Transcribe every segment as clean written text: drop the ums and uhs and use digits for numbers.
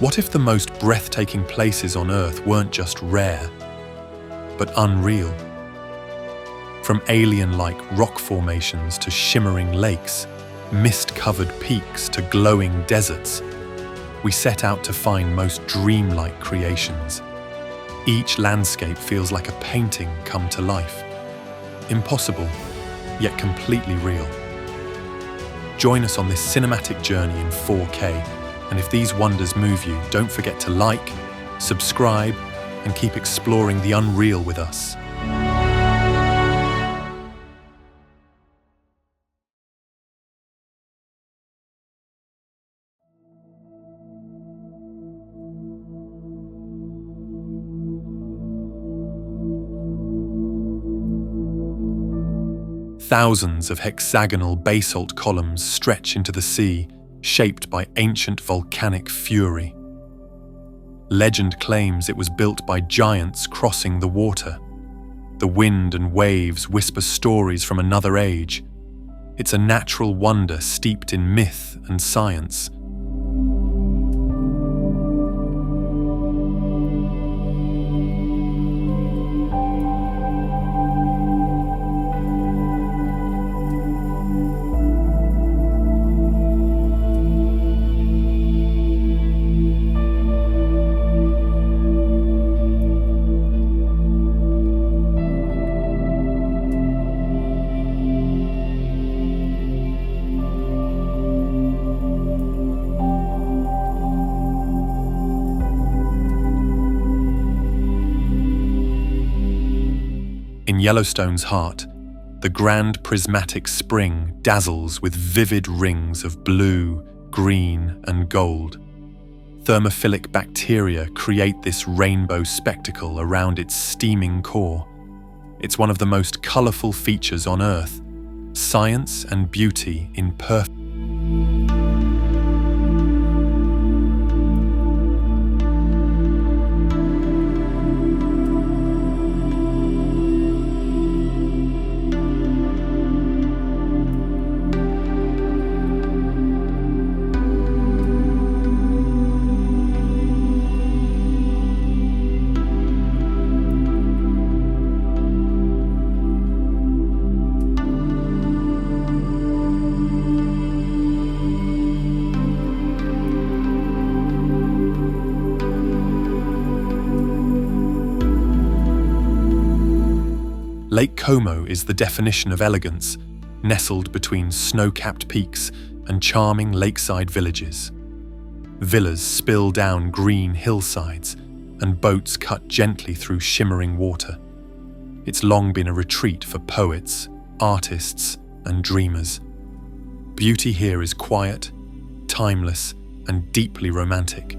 What if the most breathtaking places on Earth weren't just rare, but unreal? From alien-like rock formations to shimmering lakes, mist-covered peaks to glowing deserts, we set out to find most dreamlike creations. Each landscape feels like a painting come to life. Impossible, yet completely real. Join us on this cinematic journey in 4K, and if these wonders move you, don't forget to like, subscribe, and keep exploring the unreal with us. Thousands of hexagonal basalt columns stretch into the sea, shaped by ancient volcanic fury. Legend claims it was built by giants crossing the water. The wind and waves whisper stories from another age. It's a natural wonder steeped in myth and science. In Yellowstone's heart, the grand prismatic spring dazzles with vivid rings of blue, green, and gold. Thermophilic bacteria create this rainbow spectacle around its steaming core. It's one of the most colorful features on Earth, science and beauty in perfect. Lake Como is the definition of elegance, nestled between snow-capped peaks and charming lakeside villages. Villas spill down green hillsides, and boats cut gently through shimmering water. It's long been a retreat for poets, artists, and dreamers. Beauty here is quiet, timeless, and deeply romantic.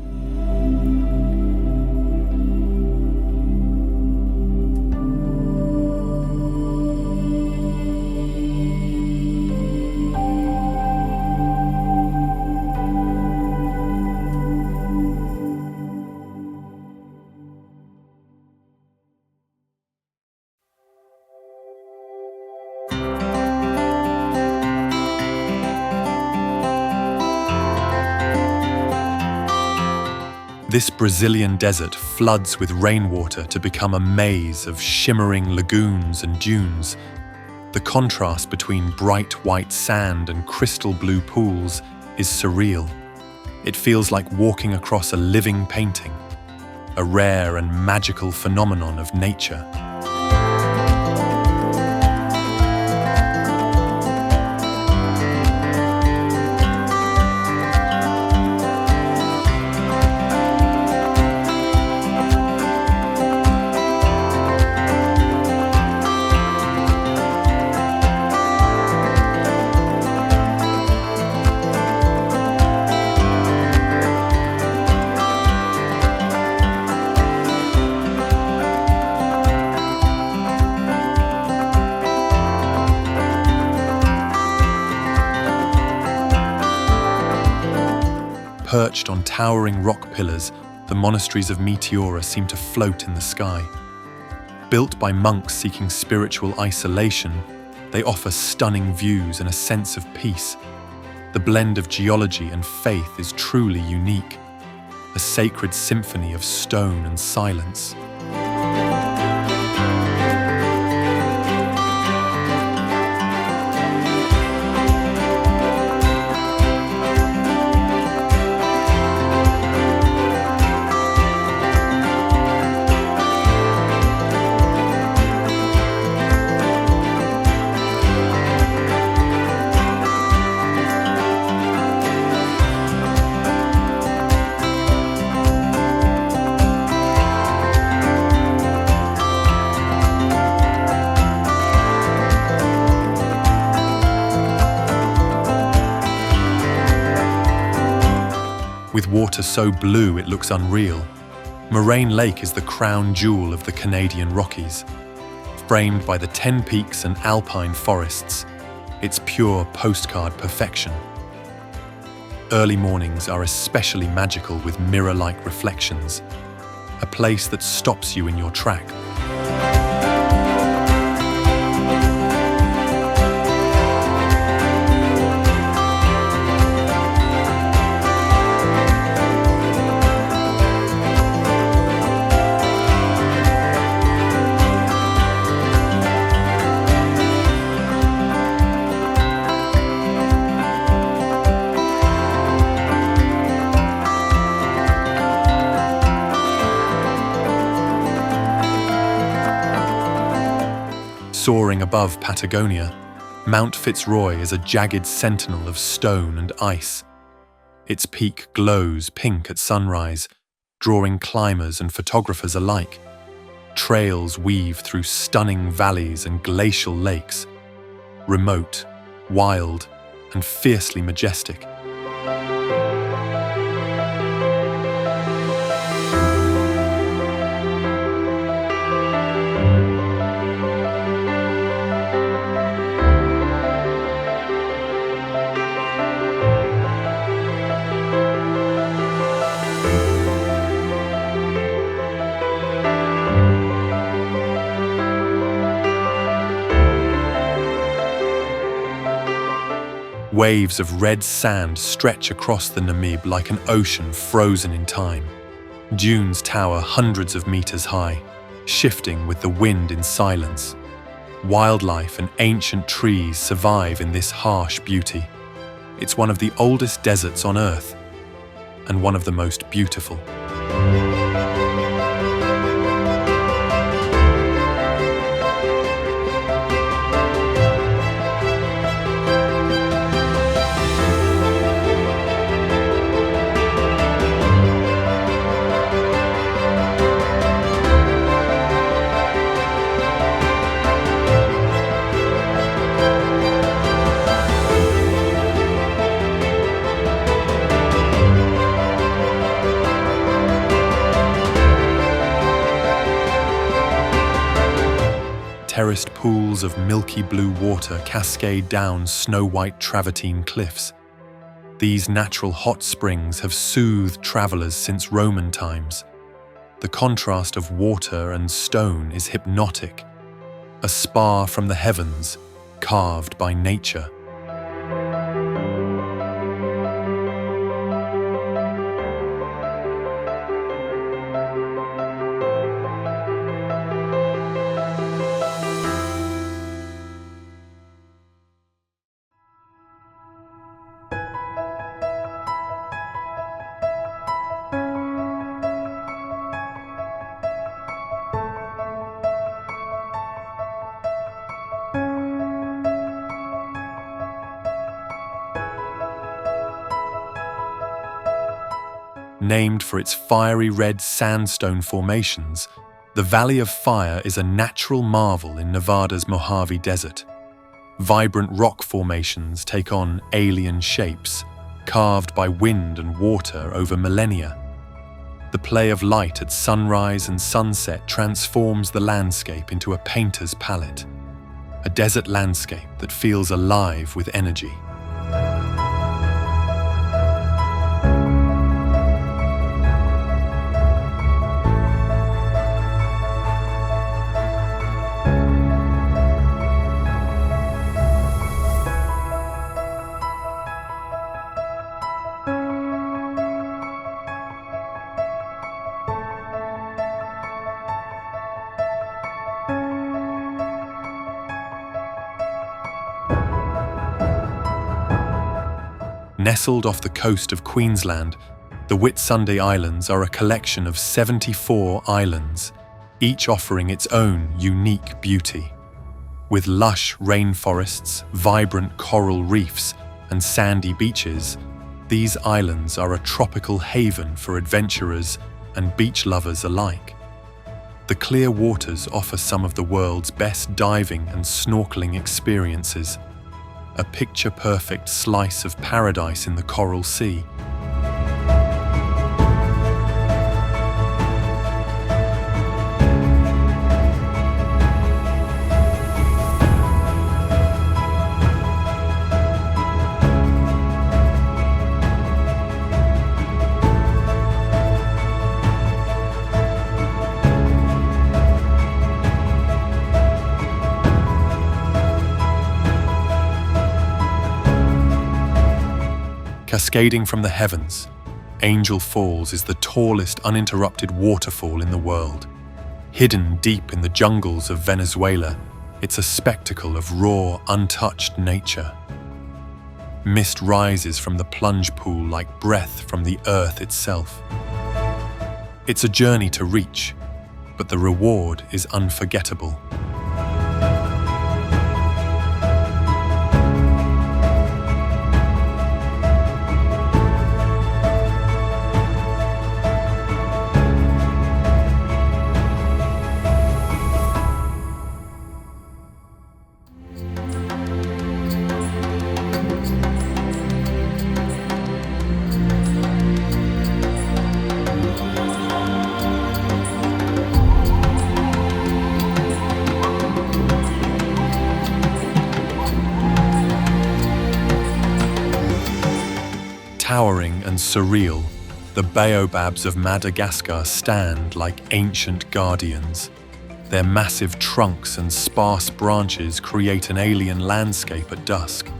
This Brazilian desert floods with rainwater to become a maze of shimmering lagoons and dunes. The contrast between bright white sand and crystal blue pools is surreal. It feels like walking across a living painting, a rare and magical phenomenon of nature. Perched on towering rock pillars, the monasteries of Meteora seem to float in the sky. Built by monks seeking spiritual isolation, they offer stunning views and a sense of peace. The blend of geology and faith is truly unique. a sacred symphony of stone and silence. With water so blue it looks unreal, Moraine Lake is the crown jewel of the Canadian Rockies. Framed by the 10 peaks and alpine forests, it's pure postcard perfection. Early mornings are especially magical with mirror-like reflections, a place that stops you in your track. Soaring above Patagonia, Mount Fitzroy is a jagged sentinel of stone and ice. Its peak glows pink at sunrise, drawing climbers and photographers alike. Trails weave through stunning valleys and glacial lakes, remote, wild, and fiercely majestic. Waves of red sand stretch across the Namib like an ocean frozen in time. Dunes tower hundreds of meters high, shifting with the wind in silence. Wildlife and ancient trees survive in this harsh beauty. It's one of the oldest deserts on Earth, and one of the most beautiful. Terraced pools of milky blue water cascade down snow-white travertine cliffs. These natural hot springs have soothed travelers since Roman times. The contrast of water and stone is hypnotic, a spa from the heavens, carved by nature. Named for its fiery red sandstone formations, the Valley of Fire is a natural marvel in Nevada's Mojave Desert. Vibrant rock formations take on alien shapes, carved by wind and water over millennia. The play of light at sunrise and sunset transforms the landscape into a painter's palette, a desert landscape that feels alive with energy. Nestled off the coast of Queensland, the Whitsunday Islands are a collection of 74 islands, each offering its own unique beauty. With lush rainforests, vibrant coral reefs, and sandy beaches, these islands are a tropical haven for adventurers and beach lovers alike. The clear waters offer some of the world's best diving and snorkeling experiences, a picture-perfect slice of paradise in the Coral Sea. Cascading from the heavens, Angel Falls is the tallest uninterrupted waterfall in the world. Hidden deep in the jungles of Venezuela, it's a spectacle of raw, untouched nature. Mist rises from the plunge pool like breath from the earth itself. It's a journey to reach, but the reward is unforgettable. Towering and surreal, the baobabs of Madagascar stand like ancient guardians. Their massive trunks and sparse branches create an alien landscape at dusk.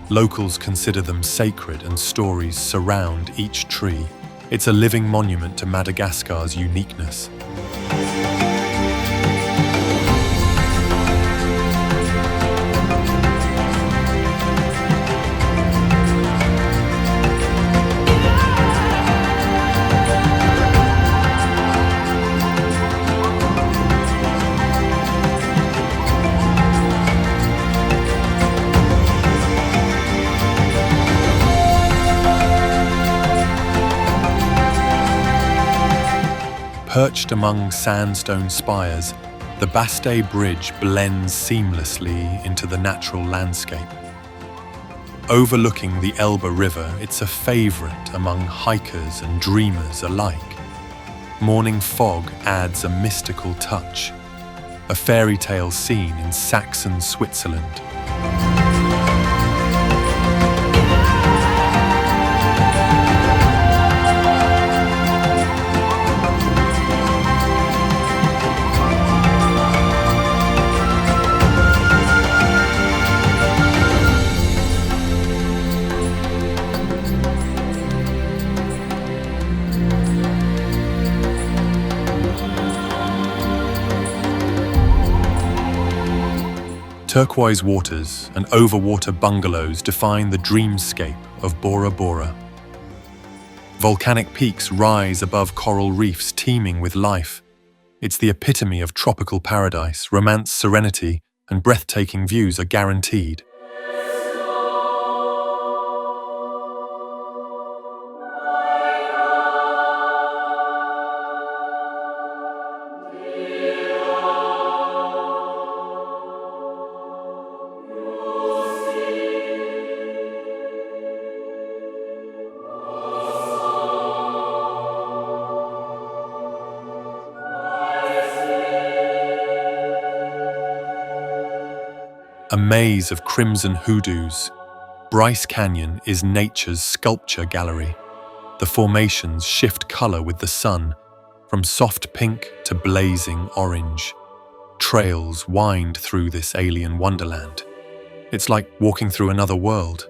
Locals consider them sacred and stories surround each tree. It's a living monument to Madagascar's uniqueness. Perched among sandstone spires, the Baste Bridge blends seamlessly into the natural landscape. Overlooking the Elbe River, it's a favorite among hikers and dreamers alike. Morning fog adds a mystical touch, a fairy tale scene in Saxon Switzerland. Turquoise waters and overwater bungalows define the dreamscape of Bora Bora. Volcanic peaks rise above coral reefs teeming with life. It's the epitome of tropical paradise. Romance, serenity, and breathtaking views are guaranteed. A maze of crimson hoodoos, Bryce Canyon is nature's sculpture gallery. The formations shift color with the sun, from soft pink to blazing orange. Trails wind through this alien wonderland. It's like walking through another world.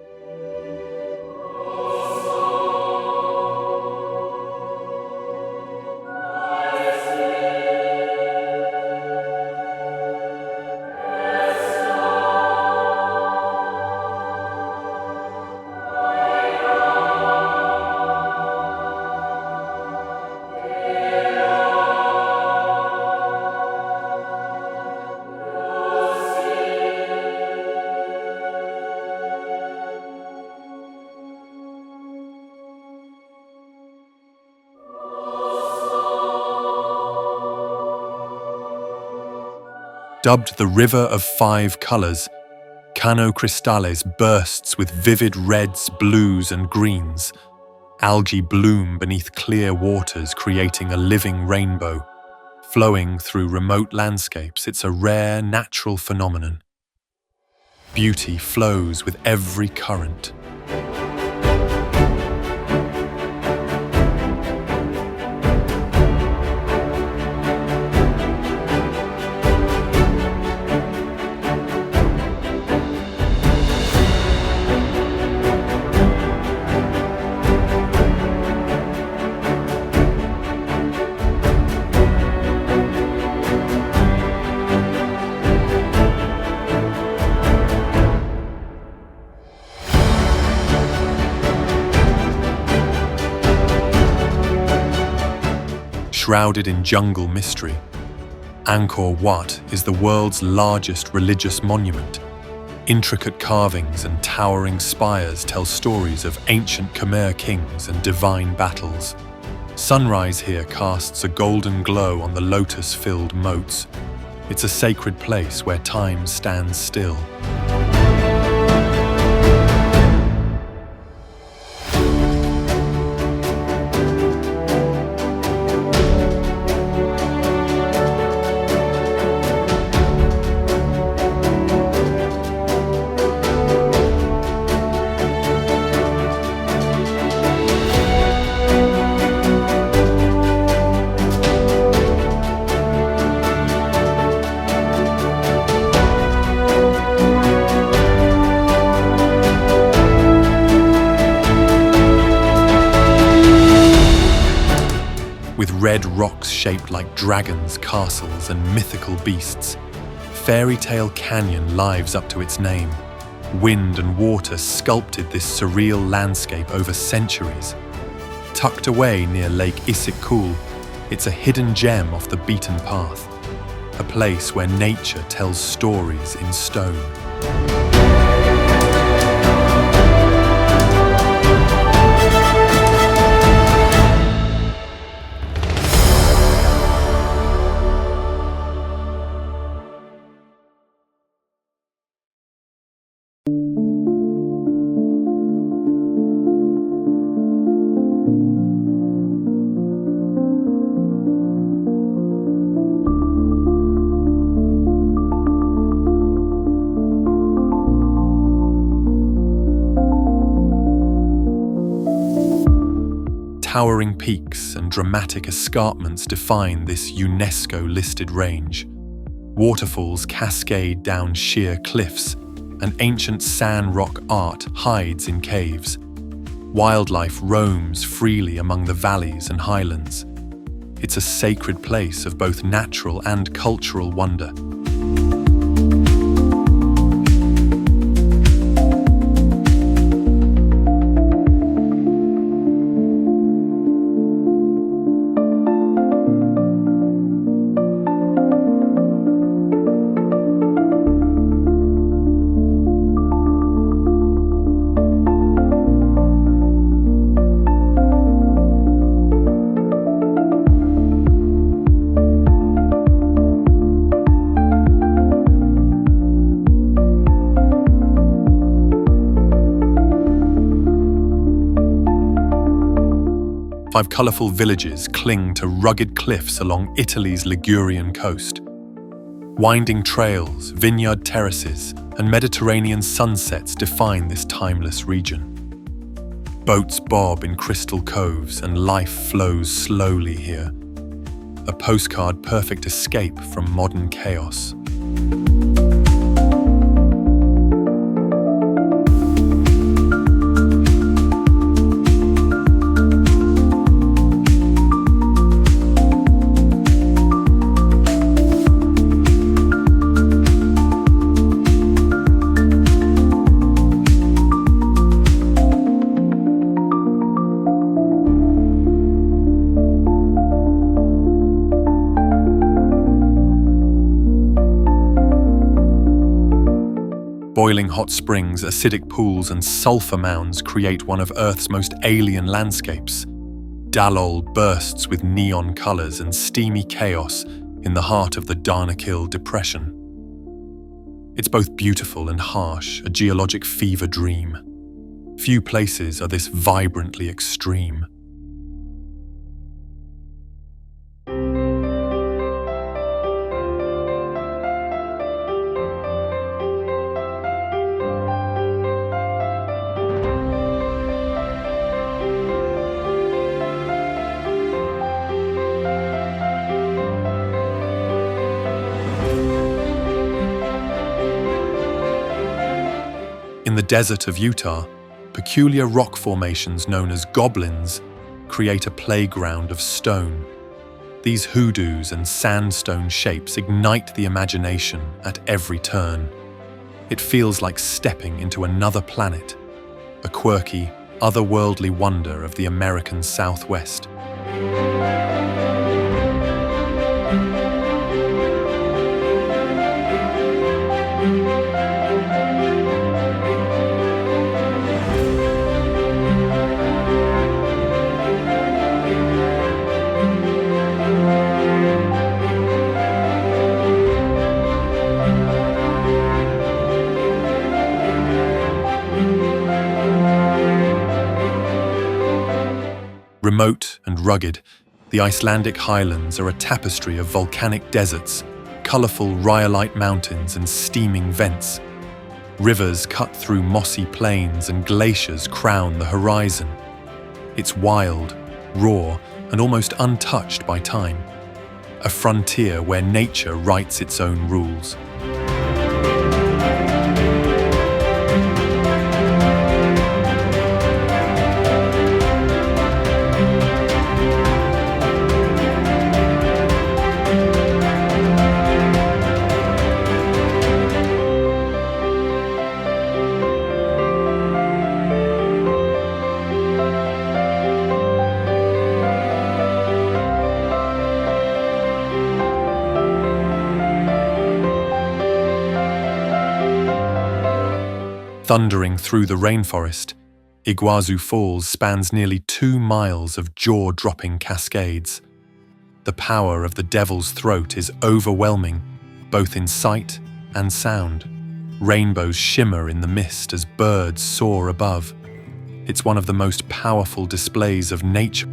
Dubbed the River of Five Colors, Cano Cristales bursts with vivid reds, blues, and greens. Algae bloom beneath clear waters, creating a living rainbow. Flowing through remote landscapes, it's a rare, natural phenomenon. Beauty flows with every current. Shrouded in jungle mystery, Angkor Wat is the world's largest religious monument. Intricate carvings and towering spires tell stories of ancient Khmer kings and divine battles. Sunrise here casts a golden glow on the lotus-filled moats. It's a sacred place where time stands still. With red rocks shaped like dragons, castles, and mythical beasts, Fairy Tale Canyon lives up to its name. Wind and water sculpted this surreal landscape over centuries. Tucked away near Lake Issyk-Kul, it's a hidden gem off the beaten path, a place where nature tells stories in stone. 'Towering peaks and dramatic escarpments define this UNESCO-listed range. Waterfalls cascade down sheer cliffs, and ancient sand rock art hides in caves. Wildlife roams freely among the valleys and highlands. It's a sacred place of both natural and cultural wonder. Five colourful villages cling to rugged cliffs along Italy's Ligurian coast. Winding trails, vineyard terraces, and Mediterranean sunsets define this timeless region. Boats bob in crystal coves and life flows slowly here. A postcard-perfect escape from modern chaos. Boiling hot springs, acidic pools, and sulfur mounds create one of Earth's most alien landscapes. Dalol bursts with neon colors and steamy chaos in the heart of the Darnakil Depression. It's both beautiful and harsh, a geologic fever dream. Few places are this vibrantly extreme. In the desert of Utah, peculiar rock formations known as goblins create a playground of stone. These hoodoos and sandstone shapes ignite the imagination at every turn. It feels like stepping into another planet, a quirky, otherworldly wonder of the American Southwest. Remote and rugged, the Icelandic highlands are a tapestry of volcanic deserts, colourful rhyolite mountains and steaming vents. Rivers cut through mossy plains and glaciers crown the horizon. It's wild, raw, and almost untouched by time. A frontier where nature writes its own rules. Thundering through the rainforest, Iguazu Falls spans nearly 2 miles of jaw-dropping cascades. The power of the Devil's Throat is overwhelming, both in sight and sound. Rainbows shimmer in the mist as birds soar above. It's one of the most powerful displays of nature.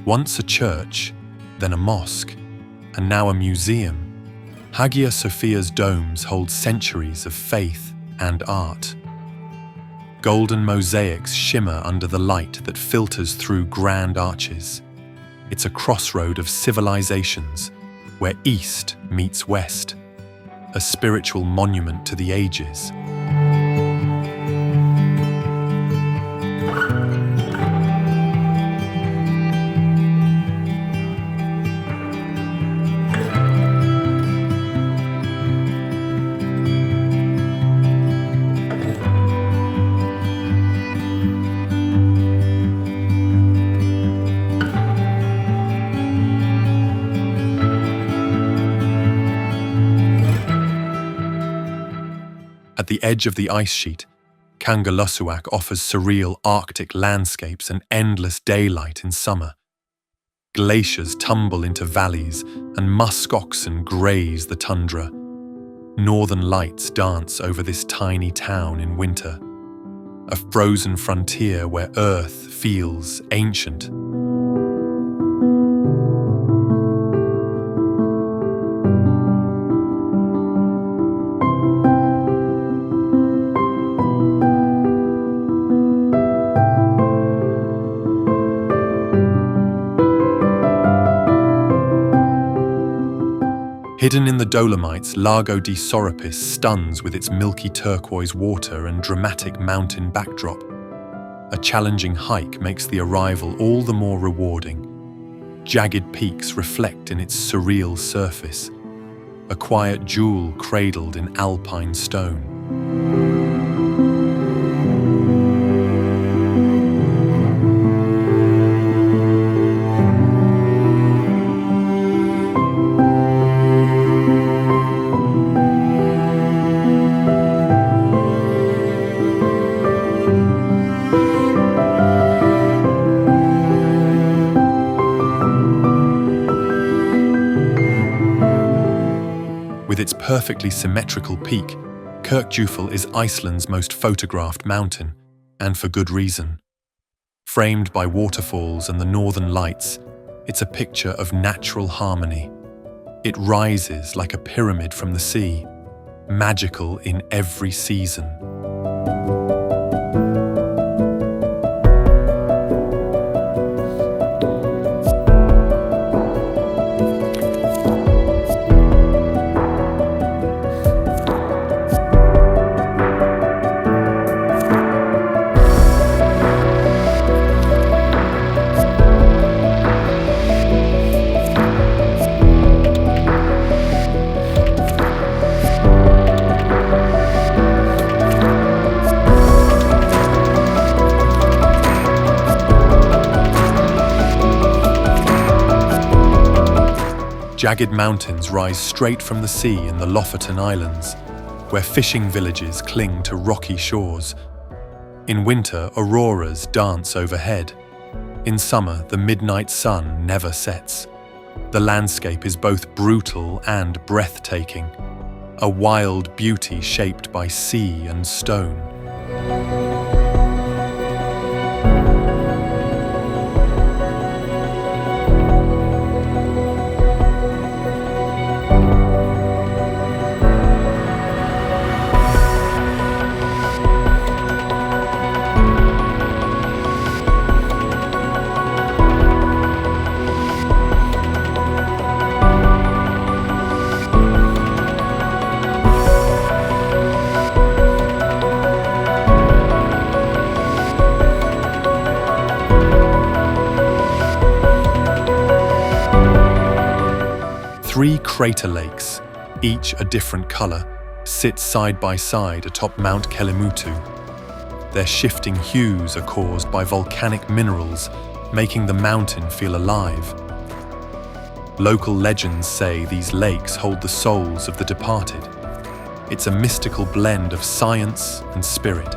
Once a church, then a mosque, and now a museum, Hagia Sophia's domes hold centuries of faith and art. Golden mosaics shimmer under the light that filters through grand arches. It's a crossroad of civilizations, where East meets West, a spiritual monument to the ages. At the edge of the ice sheet, Kangerlussuaq offers surreal Arctic landscapes and endless daylight in summer. Glaciers tumble into valleys and musk oxen graze the tundra. Northern lights dance over this tiny town in winter, a frozen frontier where Earth feels ancient. Hidden in the Dolomites, Lago di Sorapis stuns with its milky turquoise water and dramatic mountain backdrop. A challenging hike makes the arrival all the more rewarding. Jagged peaks reflect in its surreal surface. a quiet jewel cradled in alpine stone. With its perfectly symmetrical peak, Kirkjufell is Iceland's most photographed mountain, and for good reason. Framed by waterfalls and the northern lights, it's a picture of natural harmony. It rises like a pyramid from the sea, magical in every season. Jagged mountains rise straight from the sea in the Lofoten Islands, where fishing villages cling to rocky shores. In winter, auroras dance overhead. In summer, the midnight sun never sets. The landscape is both brutal and breathtaking, a wild beauty shaped by sea and stone. Three crater lakes, each a different color, sit side by side atop Mount Kelimutu. Their shifting hues are caused by volcanic minerals, making the mountain feel alive. Local legends say these lakes hold the souls of the departed. It's a mystical blend of science and spirit.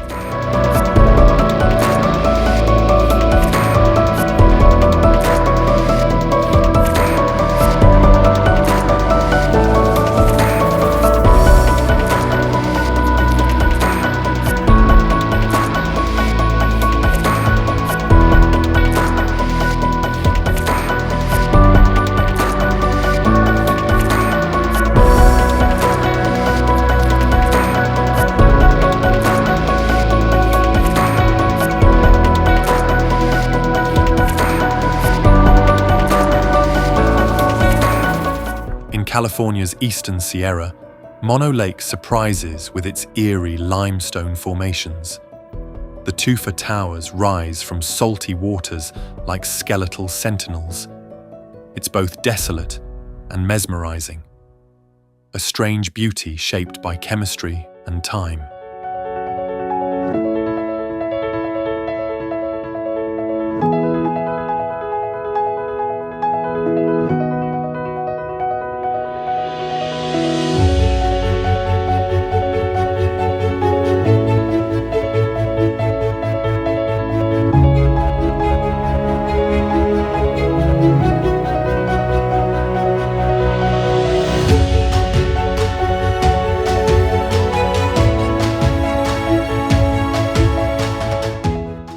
California's eastern Sierra, Mono Lake surprises with its eerie limestone formations. The Tufa Towers rise from salty waters like skeletal sentinels. It's both desolate and mesmerizing, a strange beauty shaped by chemistry and time.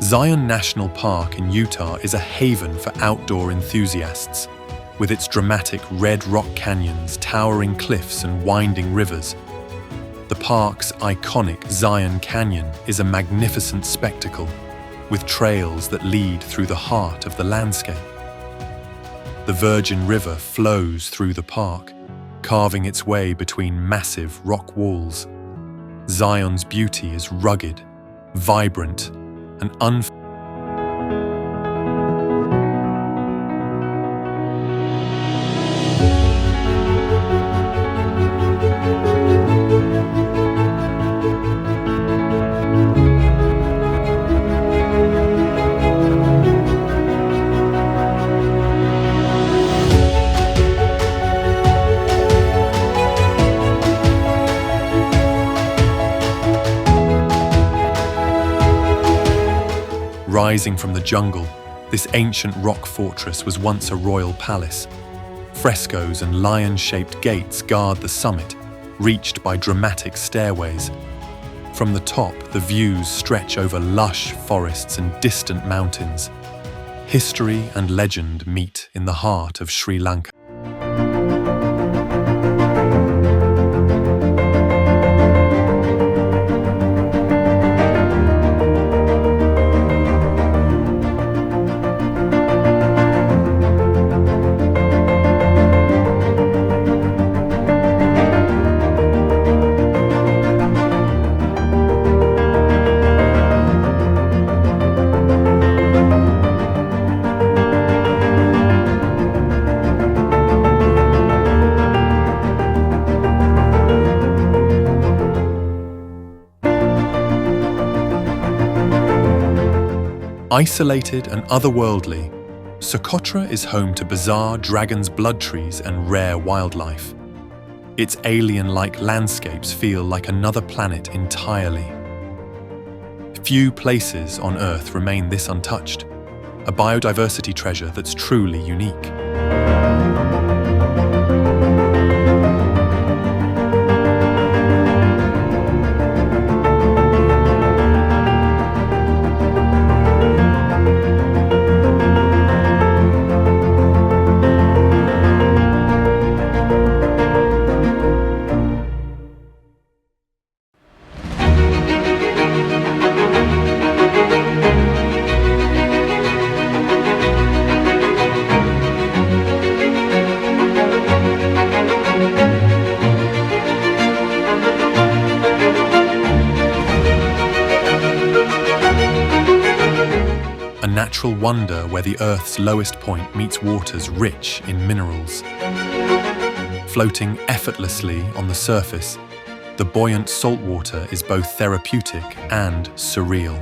Zion National Park in Utah is a haven for outdoor enthusiasts, with its dramatic red rock canyons, towering cliffs, and winding rivers. The park's iconic Zion Canyon is a magnificent spectacle, with trails that lead through the heart of the landscape. The Virgin River flows through the park, carving its way between massive rock walls. Zion's beauty is rugged, vibrant, and Rising from the jungle, this ancient rock fortress was once a royal palace. Frescoes and lion-shaped gates guard the summit, reached by dramatic stairways. From the top, the views stretch over lush forests and distant mountains. History and legend meet in the heart of Sri Lanka. Isolated and otherworldly, Socotra is home to bizarre dragon's blood trees and rare wildlife. Its alien-like landscapes feel like another planet entirely. Few places on Earth remain this untouched, a biodiversity treasure that's truly unique. A natural wonder where the Earth's lowest point meets waters rich in minerals. Floating effortlessly on the surface, the buoyant saltwater is both therapeutic and surreal.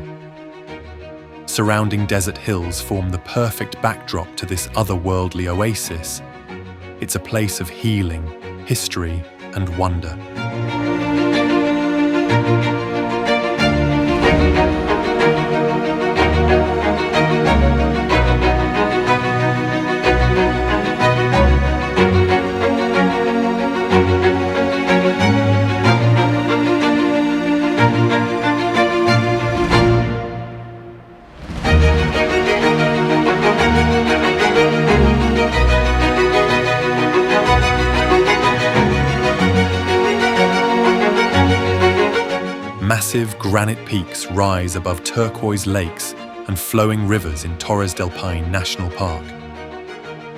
Surrounding desert hills form the perfect backdrop to this otherworldly oasis. It's a place of healing, history, and wonder. Massive granite peaks rise above turquoise lakes and flowing rivers in Torres del Paine National Park.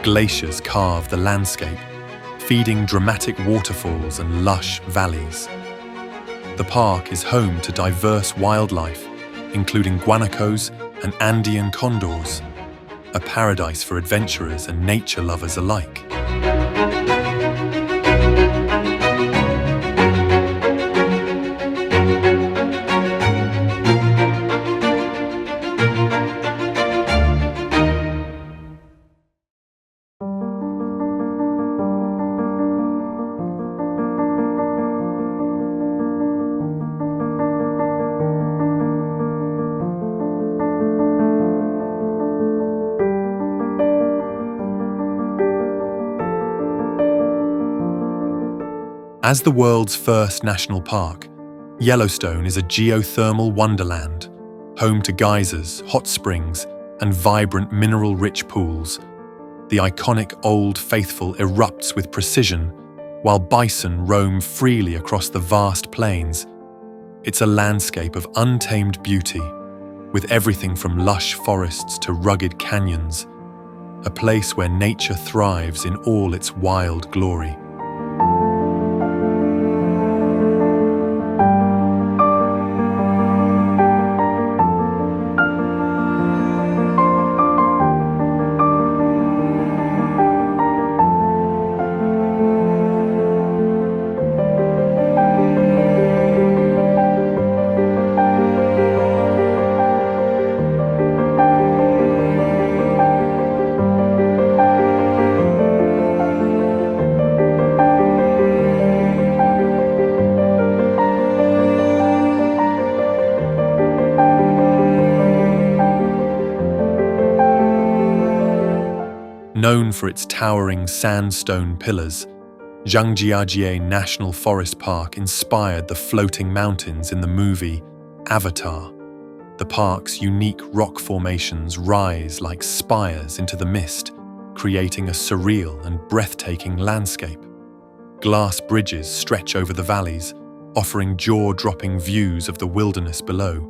Glaciers carve the landscape, feeding dramatic waterfalls and lush valleys. The park is home to diverse wildlife, including guanacos and Andean condors, a paradise for adventurers and nature lovers alike. As the world's first national park, Yellowstone is a geothermal wonderland, home to geysers, hot springs, and vibrant mineral-rich pools. The iconic Old Faithful erupts with precision, while bison roam freely across the vast plains. It's a landscape of untamed beauty, with everything from lush forests to rugged canyons, a place where nature thrives in all its wild glory. Known for its towering sandstone pillars, Zhangjiajie National Forest Park inspired the floating mountains in the movie Avatar. The park's unique rock formations rise like spires into the mist, creating a surreal and breathtaking landscape. Glass bridges stretch over the valleys, offering jaw-dropping views of the wilderness below,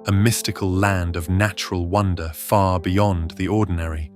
a mystical land of natural wonder far beyond the ordinary.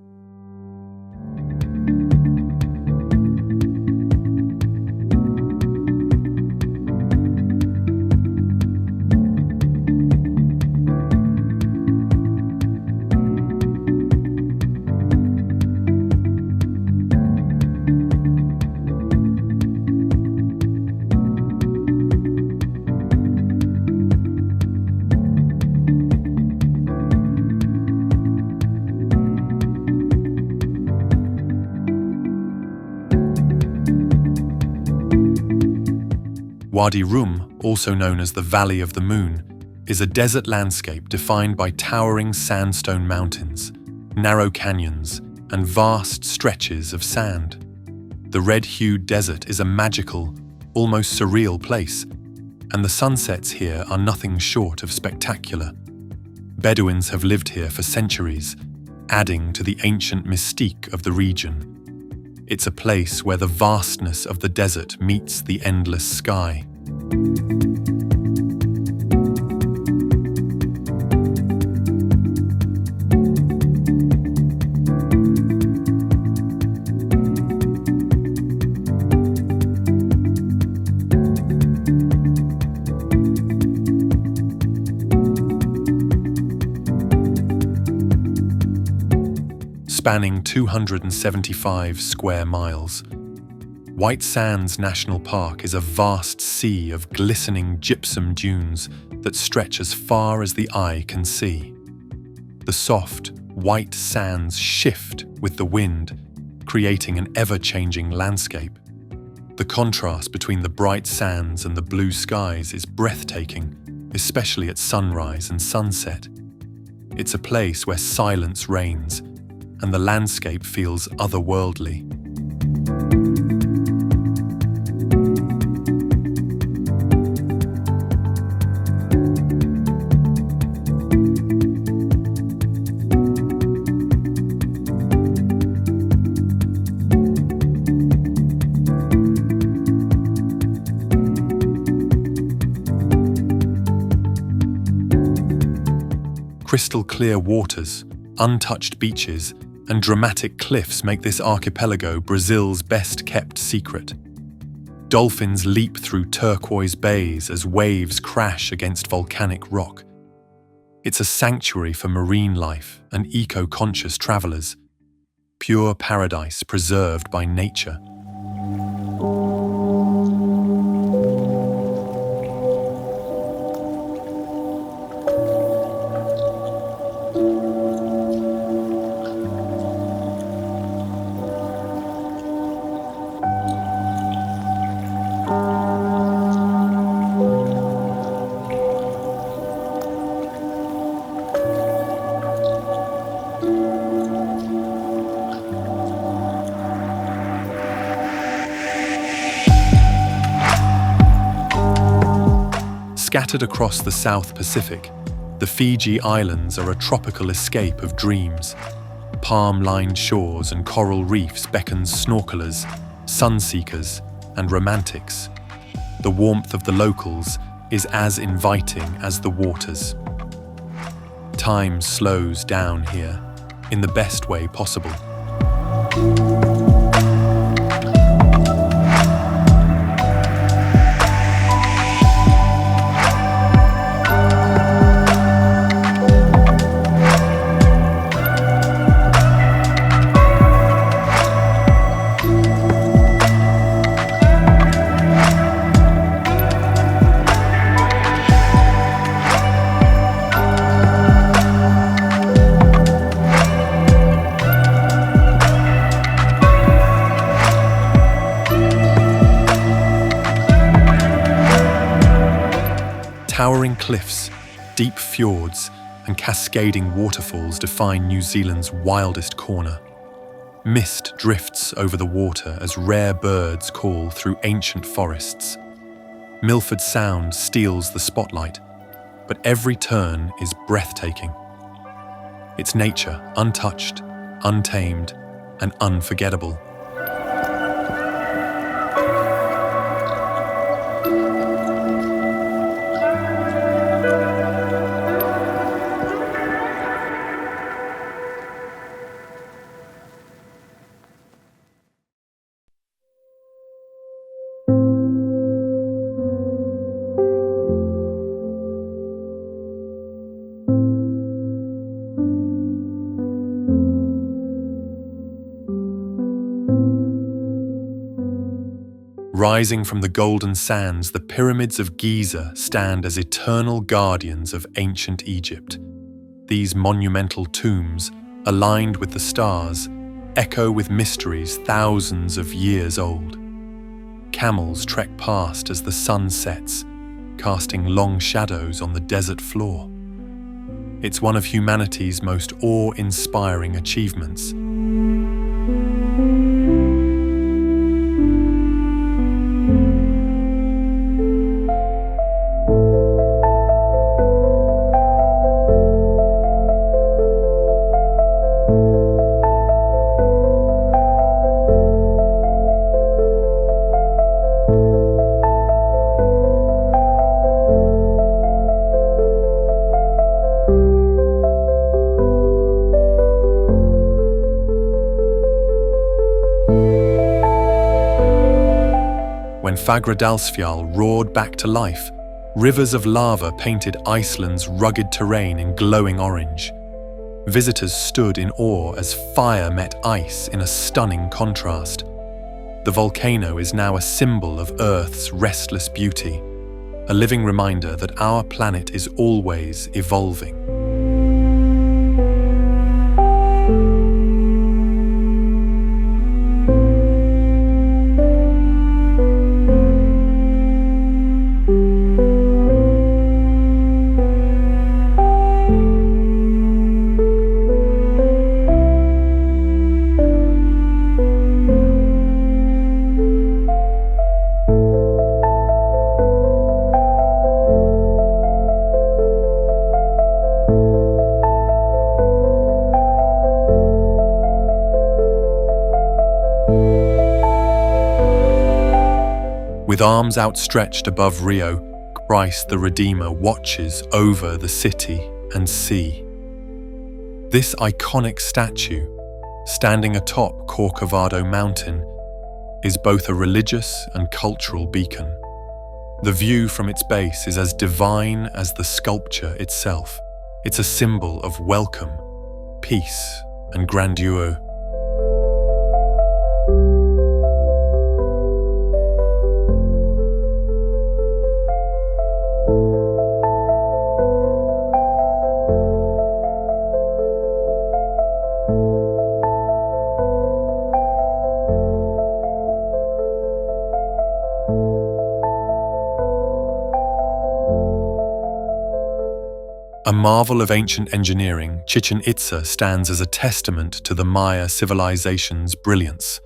Wadi Rum, also known as the Valley of the Moon, is a desert landscape defined by towering sandstone mountains, narrow canyons, and vast stretches of sand. The red-hued desert is a magical, almost surreal place, and the sunsets here are nothing short of spectacular. Bedouins have lived here for centuries, adding to the ancient mystique of the region. It's a place where the vastness of the desert meets the endless sky. Spanning 275 square miles, White Sands National Park is a vast sea of glistening gypsum dunes that stretch as far as the eye can see. The soft, white sands shift with the wind, creating an ever-changing landscape. The contrast between the bright sands and the blue skies is breathtaking, especially at sunrise and sunset. It's a place where silence reigns, and the landscape feels otherworldly. Crystal clear waters, untouched beaches, and dramatic cliffs make this archipelago Brazil's best-kept secret. Dolphins leap through turquoise bays as waves crash against volcanic rock. It's a sanctuary for marine life and eco-conscious travelers. Pure paradise preserved by nature. Scattered across the South Pacific, the Fiji Islands are a tropical escape of dreams. Palm-lined shores and coral reefs beckon snorkelers, sunseekers, and romantics. The warmth of the locals is as inviting as the waters. Time slows down here, in the best way possible. Towering cliffs, deep fjords, and cascading waterfalls define New Zealand's wildest corner. Mist drifts over the water as rare birds call through ancient forests. Milford Sound steals the spotlight, but every turn is breathtaking. It's nature, untouched, untamed, and unforgettable. Rising from the golden sands, the pyramids of Giza stand as eternal guardians of ancient Egypt. These monumental tombs, aligned with the stars, echo with mysteries thousands of years old. Camels trek past as the sun sets, casting long shadows on the desert floor. It's one of humanity's most awe-inspiring achievements. When Fagradalsfjall roared back to life, rivers of lava painted Iceland's rugged terrain in glowing orange. Visitors stood in awe as fire met ice in a stunning contrast. The volcano is now a symbol of Earth's restless beauty, a living reminder that our planet is always evolving. With arms outstretched above Rio, Christ the Redeemer watches over the city and sea. This iconic statue, standing atop Corcovado Mountain, is both a religious and cultural beacon. The view from its base is as divine as the sculpture itself. It's a symbol of welcome, peace, and grandeur. A marvel of ancient engineering, Chichen Itza stands as a testament to the Maya civilization's brilliance.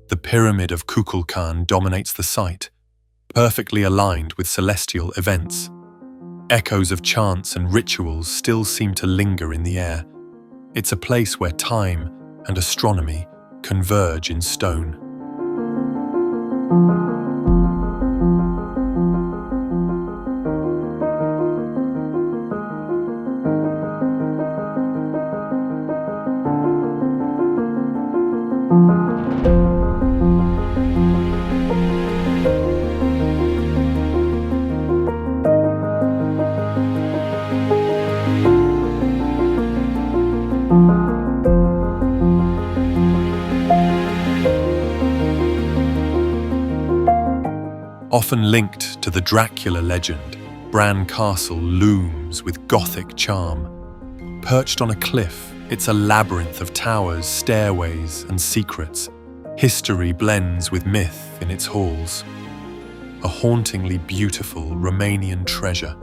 The pyramid of Kukulkan dominates the site, perfectly aligned with celestial events. Echoes of chants and rituals still seem to linger in the air. It's a place where time and astronomy converge in stone. Often linked to the Dracula legend, Bran Castle looms with Gothic charm. Perched on a cliff, it's a labyrinth of towers, stairways, and secrets. History blends with myth in its halls. A hauntingly beautiful Romanian treasure.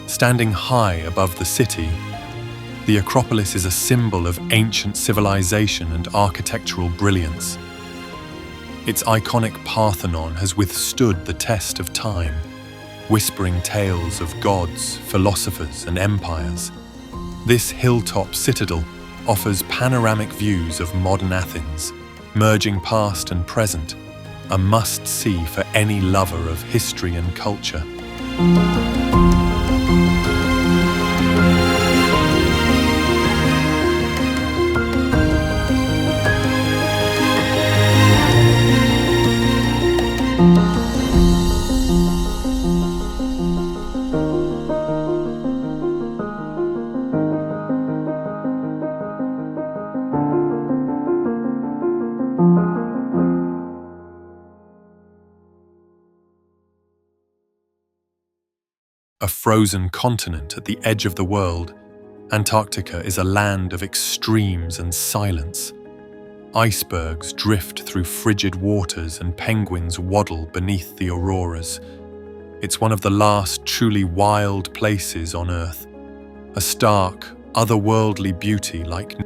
Standing high above the city, the Acropolis is a symbol of ancient civilization and architectural brilliance. Its iconic Parthenon has withstood the test of time, whispering tales of gods, philosophers, and empires. This hilltop citadel offers panoramic views of modern Athens, merging past and present, a must-see for any lover of history and culture. A frozen continent at the edge of the world, Antarctica is a land of extremes and silence. Icebergs drift through frigid waters and penguins waddle beneath the auroras. It's one of the last truly wild places on Earth, a stark, otherworldly beauty like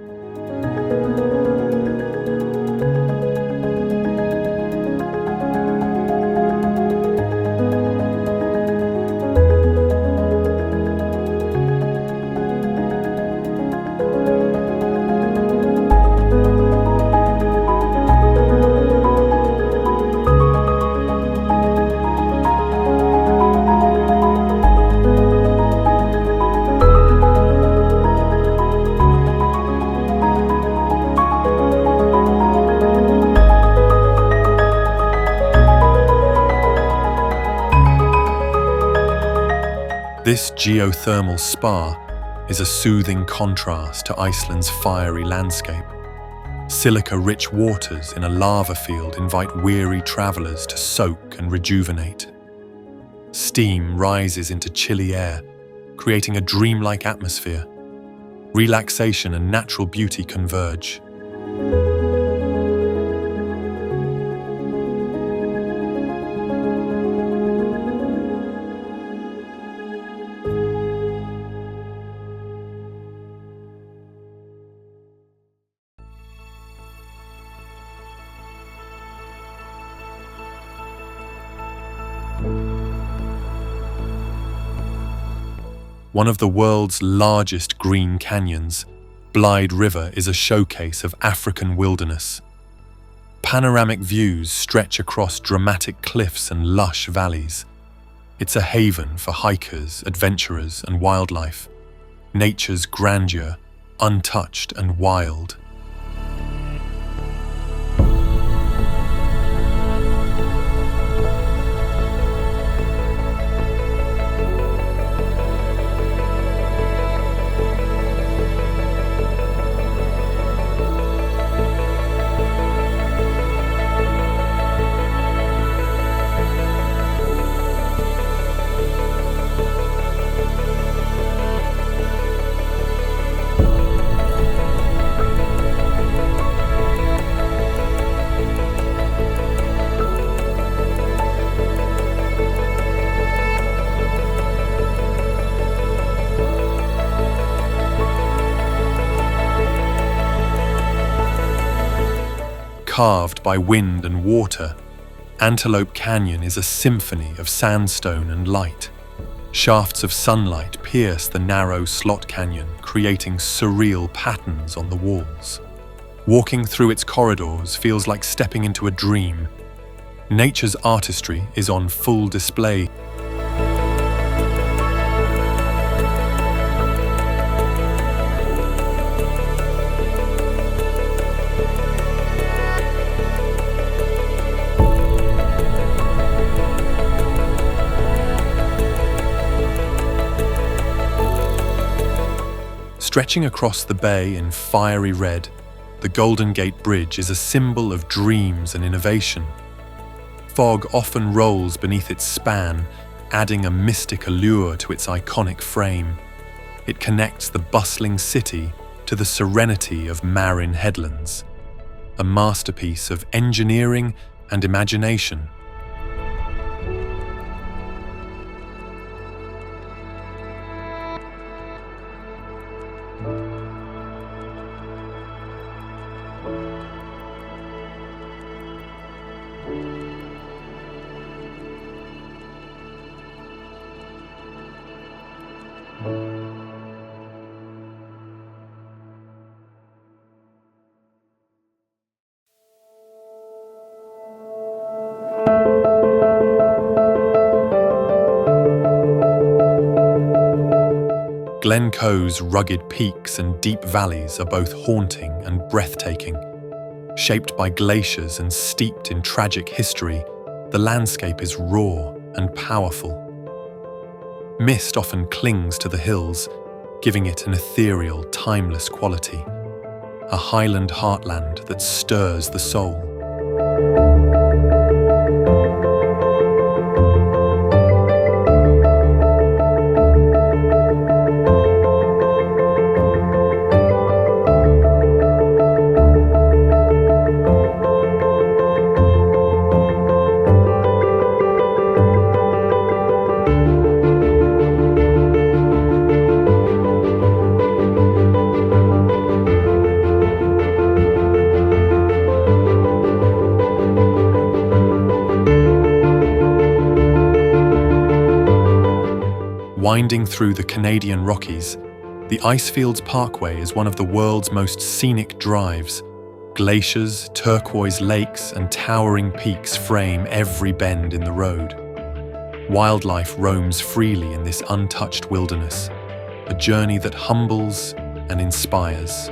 This geothermal spa is a soothing contrast to Iceland's fiery landscape. Silica-rich waters in a lava field invite weary travelers to soak and rejuvenate. Steam rises into chilly air, creating a dreamlike atmosphere. Relaxation and natural beauty converge. One of the world's largest green canyons, Blyde River is a showcase of African wilderness. Panoramic views stretch across dramatic cliffs and lush valleys. It's a haven for hikers, adventurers, and wildlife. Nature's grandeur, untouched and wild. Carved by wind and water, Antelope Canyon is a symphony of sandstone and light. Shafts of sunlight pierce the narrow slot canyon, creating surreal patterns on the walls. Walking through its corridors feels like stepping into a dream. Nature's artistry is on full display. Stretching across the bay in fiery red, the Golden Gate Bridge is a symbol of dreams and innovation. Fog often rolls beneath its span, adding a mystic allure to its iconic frame. It connects the bustling city to the serenity of Marin Headlands, a masterpiece of engineering and imagination. Glencoe's rugged peaks and deep valleys are both haunting and breathtaking. Shaped by glaciers and steeped in tragic history, the landscape is raw and powerful. Mist often clings to the hills, giving it an ethereal, timeless quality, a highland heartland that stirs the soul. Winding through the Canadian Rockies, the Icefields Parkway is one of the world's most scenic drives. Glaciers, turquoise lakes, and towering peaks frame every bend in the road. Wildlife roams freely in this untouched wilderness, a journey that humbles and inspires.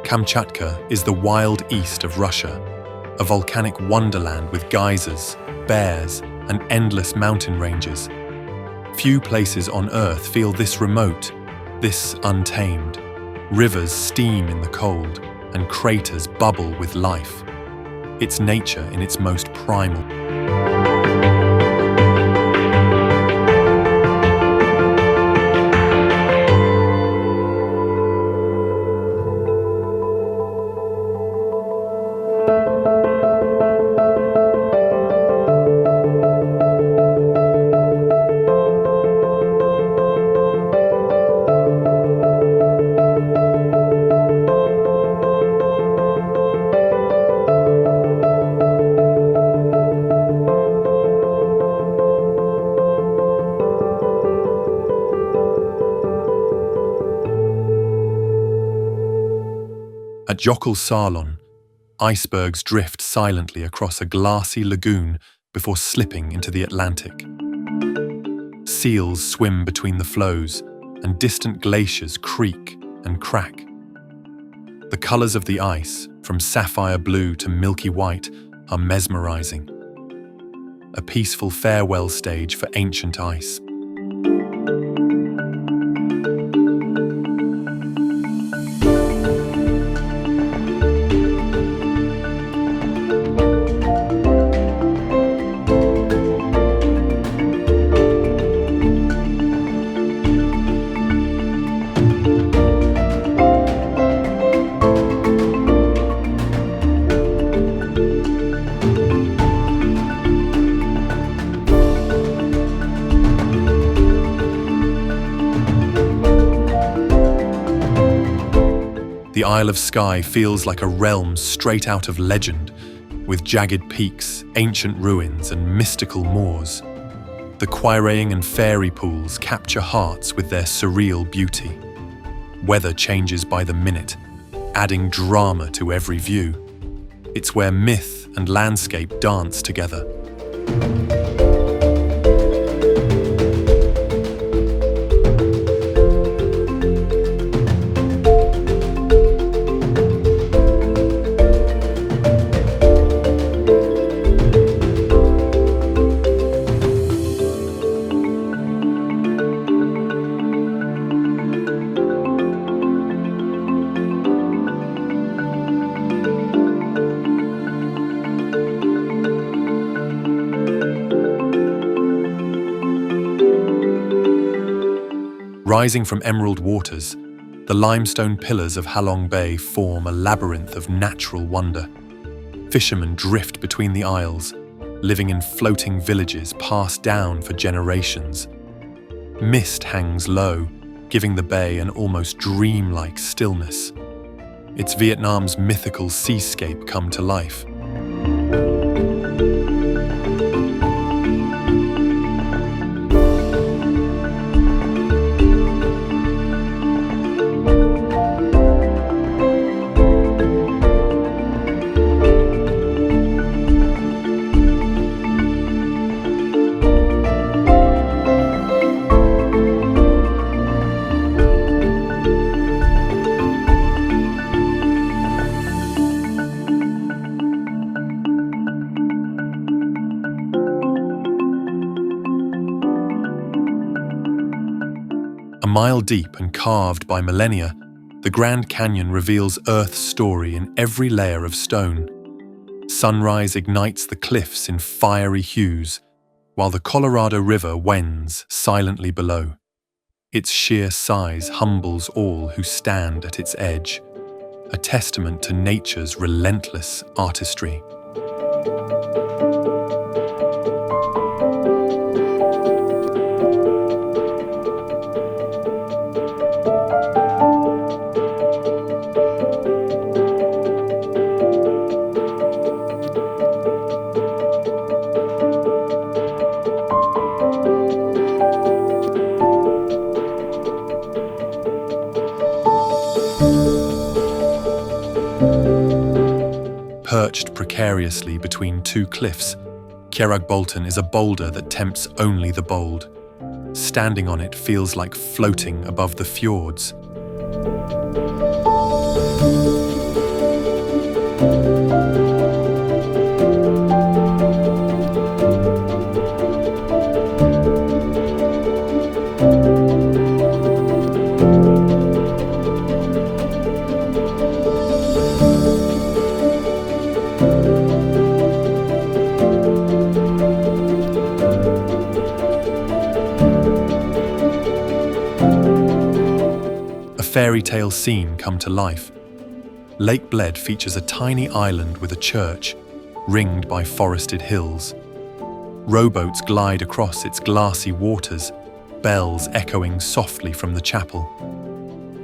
Kamchatka is the wild east of Russia, a volcanic wonderland with geysers, bears, and endless mountain ranges. Few places on Earth feel this remote, this untamed. Rivers steam in the cold, and craters bubble with life. It's nature in its most primal. At Jokul Salon, icebergs drift silently across a glassy lagoon before slipping into the Atlantic. Seals swim between the flows, and distant glaciers creak and crack. The colors of the ice, from sapphire blue to milky white, are mesmerizing. A peaceful farewell stage for ancient ice. The Isle of Skye feels like a realm straight out of legend, with jagged peaks, ancient ruins, and mystical moors. The Quiraing and fairy pools capture hearts with their surreal beauty. Weather changes by the minute, adding drama to every view. It's where myth and landscape dance together. Rising from emerald waters, the limestone pillars of Halong Bay form a labyrinth of natural wonder. Fishermen drift between the isles, living in floating villages passed down for generations. Mist hangs low, giving the bay an almost dreamlike stillness. It's Vietnam's mythical seascape come to life. A mile deep and carved by millennia, the Grand Canyon reveals Earth's story in every layer of stone. Sunrise ignites the cliffs in fiery hues, while the Colorado River wends silently below. Its sheer size humbles all who stand at its edge, a testament to nature's relentless artistry. Perched precariously between two cliffs, Kjerag Bolton is a boulder that tempts only the bold. Standing on it feels like floating above the fjords. Fairy tale scene come to life. Lake Bled features a tiny island with a church, ringed by forested hills. Rowboats glide across its glassy waters, bells echoing softly from the chapel.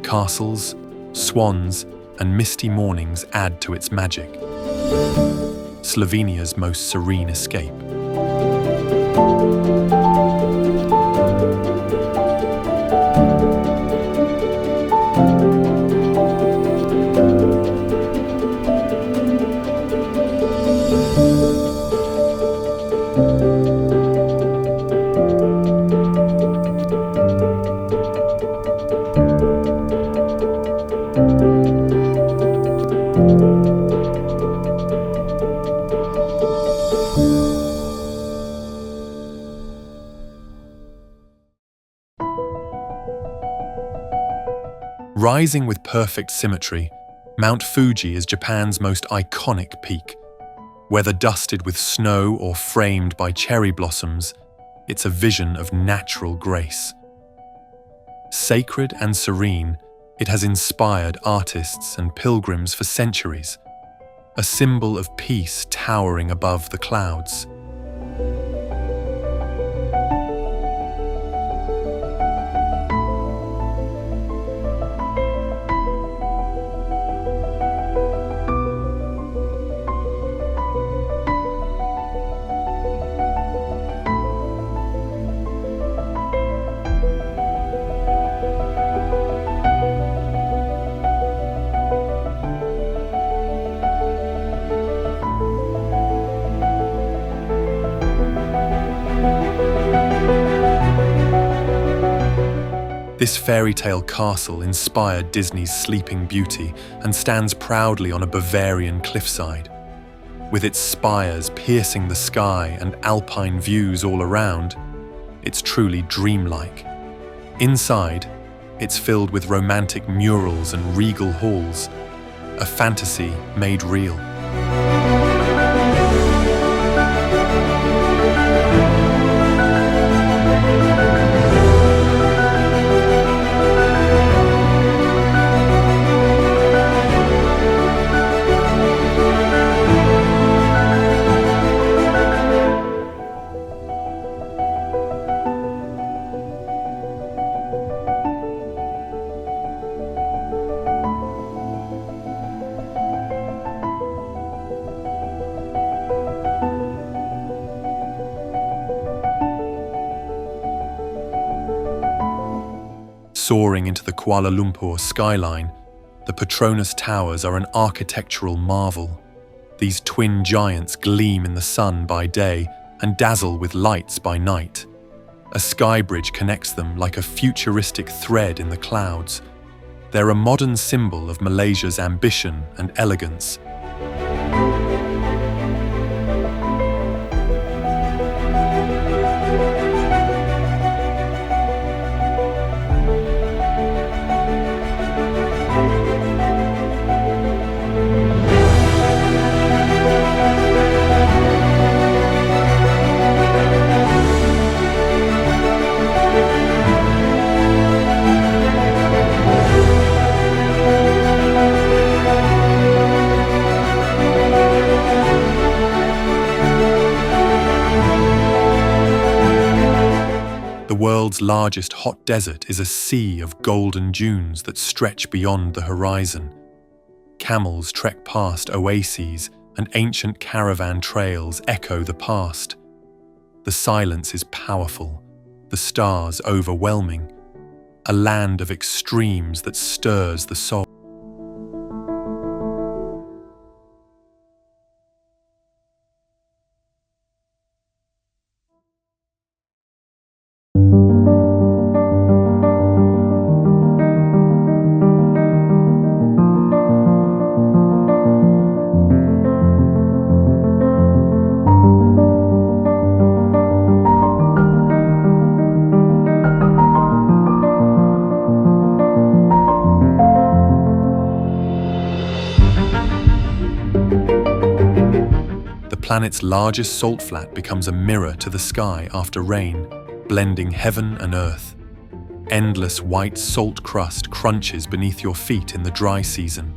Castles, swans, and misty mornings add to its magic. Slovenia's most serene escape. Rising with perfect symmetry, Mount Fuji is Japan's most iconic peak. Whether dusted with snow or framed by cherry blossoms, it's a vision of natural grace. Sacred and serene, it has inspired artists and pilgrims for centuries, a symbol of peace towering above the clouds. This fairy tale castle inspired Disney's Sleeping Beauty and stands proudly on a Bavarian cliffside. With its spires piercing the sky and alpine views all around, it's truly dreamlike. Inside, it's filled with romantic murals and regal halls, a fantasy made real. Soaring into the Kuala Lumpur skyline, the Petronas Towers are an architectural marvel. These twin giants gleam in the sun by day and dazzle with lights by night. A sky bridge connects them like a futuristic thread in the clouds. They're a modern symbol of Malaysia's ambition and elegance. The world's largest hot desert is a sea of golden dunes that stretch beyond the horizon. Camels trek past oases and ancient caravan trails echo the past. The silence is powerful, the stars overwhelming, a land of extremes that stirs the soul. The planet's largest salt flat becomes a mirror to the sky after rain, blending heaven and earth. Endless white salt crust crunches beneath your feet in the dry season.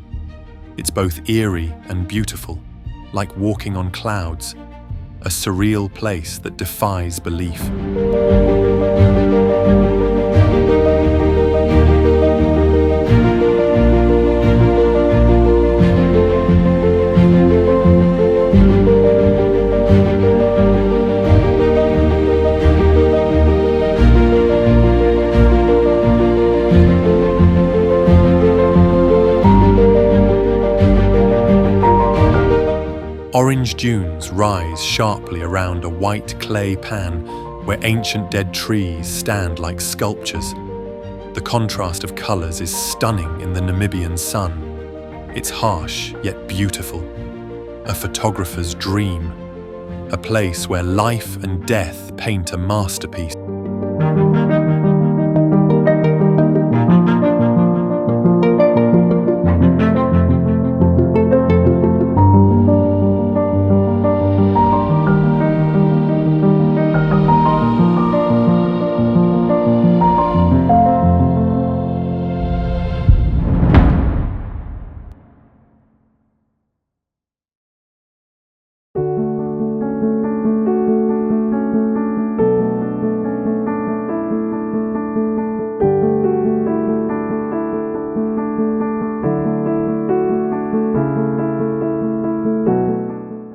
It's both eerie and beautiful, like walking on clouds, a surreal place that defies belief. Orange dunes rise sharply around a white clay pan where ancient dead trees stand like sculptures. The contrast of colours is stunning in the Namibian sun. It's harsh yet beautiful, a photographer's dream, a place where life and death paint a masterpiece.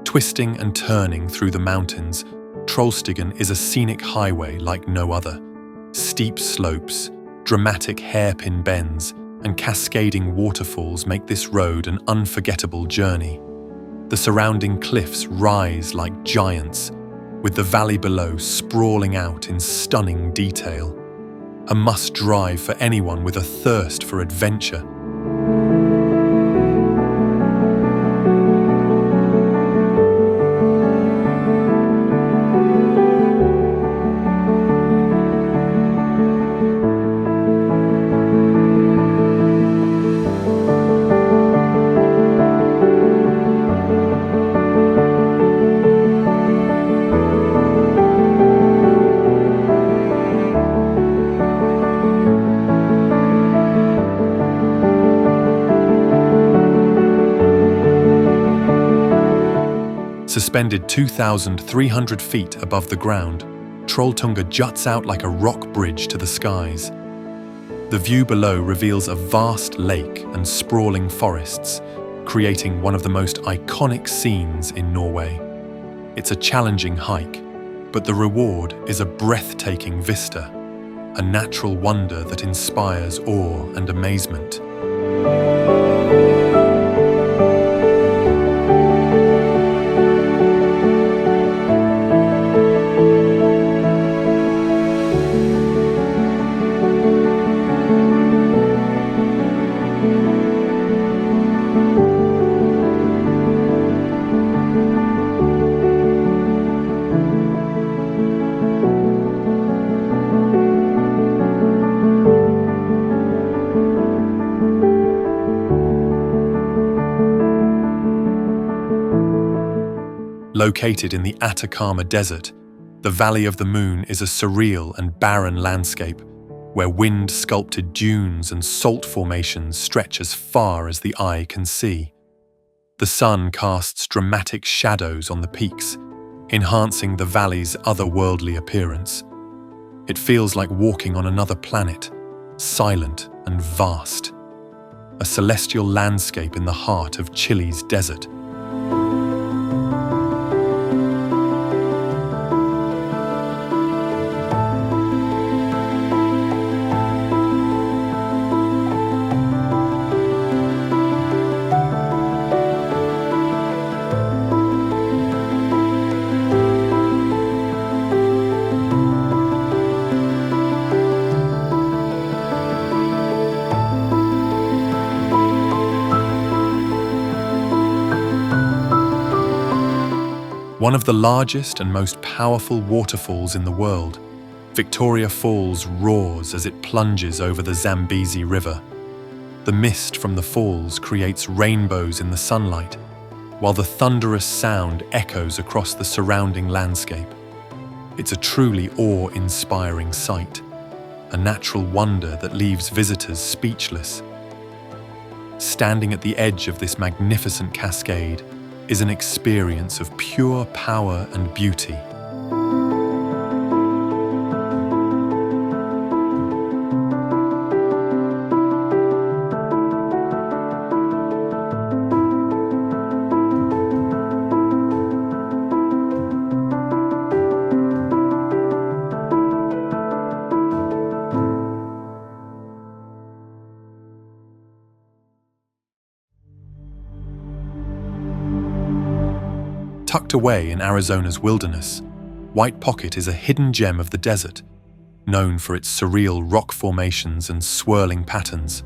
Twisting and turning through the mountains, Trollstigen is a scenic highway like no other. Steep slopes, dramatic hairpin bends, and cascading waterfalls make this road an unforgettable journey. The surrounding cliffs rise like giants, with the valley below sprawling out in stunning detail. a must-drive for anyone with a thirst for adventure. Suspended 2,300 feet above the ground, Trolltunga juts out like a rock bridge to the skies. The view below reveals a vast lake and sprawling forests, creating one of the most iconic scenes in Norway. It's a challenging hike, but the reward is a breathtaking vista, a natural wonder that inspires awe and amazement. Located in the Atacama Desert, the Valley of the Moon is a surreal and barren landscape where wind-sculpted dunes and salt formations stretch as far as the eye can see. The sun casts dramatic shadows on the peaks, enhancing the valley's otherworldly appearance. It feels like walking on another planet, silent and vast. A celestial landscape in the heart of Chile's desert. One of the largest and most powerful waterfalls in the world, Victoria Falls roars as it plunges over the Zambezi River. The mist from the falls creates rainbows in the sunlight, while the thunderous sound echoes across the surrounding landscape. It's a truly awe-inspiring sight, a natural wonder that leaves visitors speechless. Standing at the edge of this magnificent cascade is an experience of pure power and beauty. Tucked away in Arizona's wilderness, White Pocket is a hidden gem of the desert, known for its surreal rock formations and swirling patterns.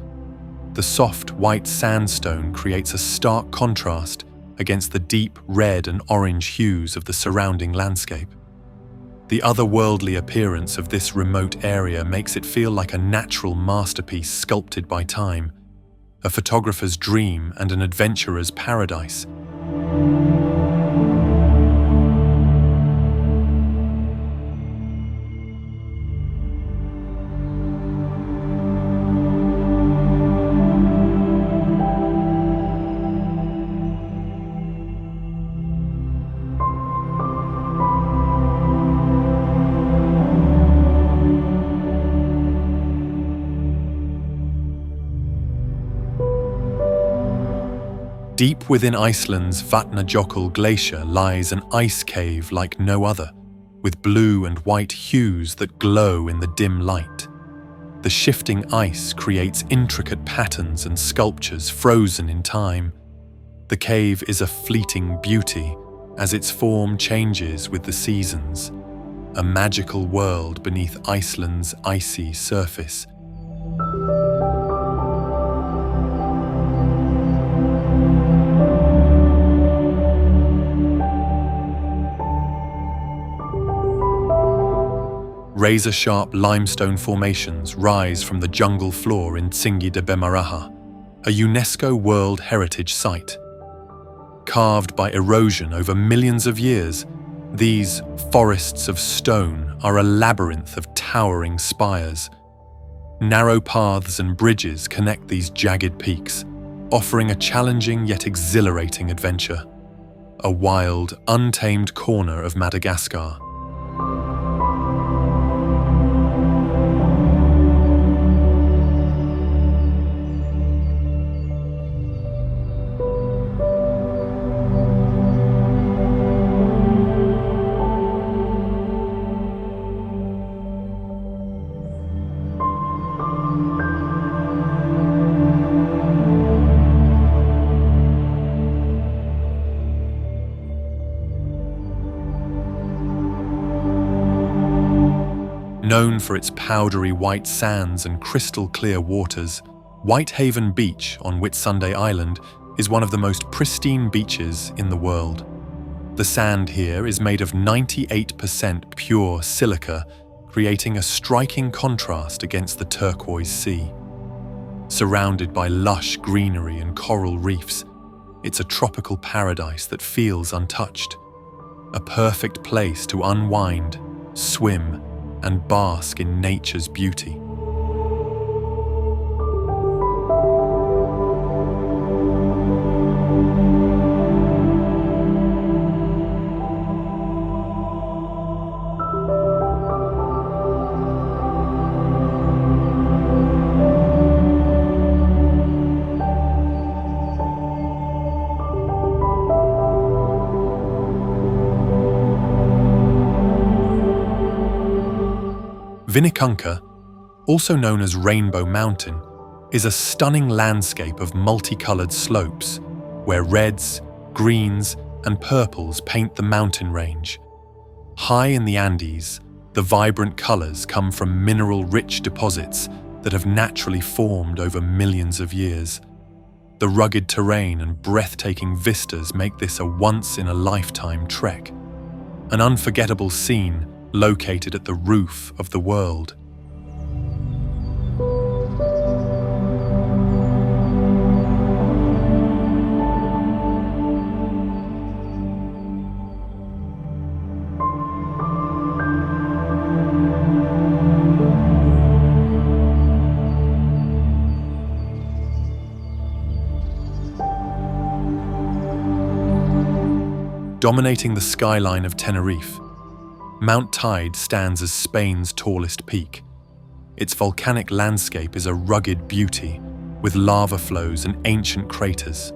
The soft white sandstone creates a stark contrast against the deep red and orange hues of the surrounding landscape. The otherworldly appearance of this remote area makes it feel like a natural masterpiece sculpted by time, a photographer's dream and an adventurer's paradise. Deep within Iceland's Vatnajökull glacier lies an ice cave like no other, with blue and white hues that glow in the dim light. The shifting ice creates intricate patterns and sculptures frozen in time. The cave is a fleeting beauty, as its form changes with the seasons. a magical world beneath Iceland's icy surface. Razor-sharp limestone formations rise from the jungle floor in Tsingi de Bemaraha, a UNESCO World Heritage Site. Carved by erosion over millions of years, these forests of stone are a labyrinth of towering spires. Narrow paths and bridges connect these jagged peaks, offering a challenging yet exhilarating adventure. A wild, untamed corner of Madagascar. Known for its powdery white sands and crystal-clear waters, Whitehaven Beach on Whitsunday Island is one of the most pristine beaches in the world. The sand here is made of 98% pure silica, creating a striking contrast against the turquoise sea. Surrounded by lush greenery and coral reefs, it's a tropical paradise that feels untouched. A perfect place to unwind, swim, and bask in nature's beauty. Vinnikunka, also known as Rainbow Mountain, is a stunning landscape of multicolored slopes where reds, greens, and purples paint the mountain range. High in the Andes, the vibrant colors come from mineral-rich deposits that have naturally formed over millions of years. The rugged terrain and breathtaking vistas make this a once-in-a-lifetime trek, an unforgettable scene located at the roof of the world. Dominating the skyline of Tenerife, Mount Tide stands as Spain's tallest peak. Its volcanic landscape is a rugged beauty, with lava flows and ancient craters.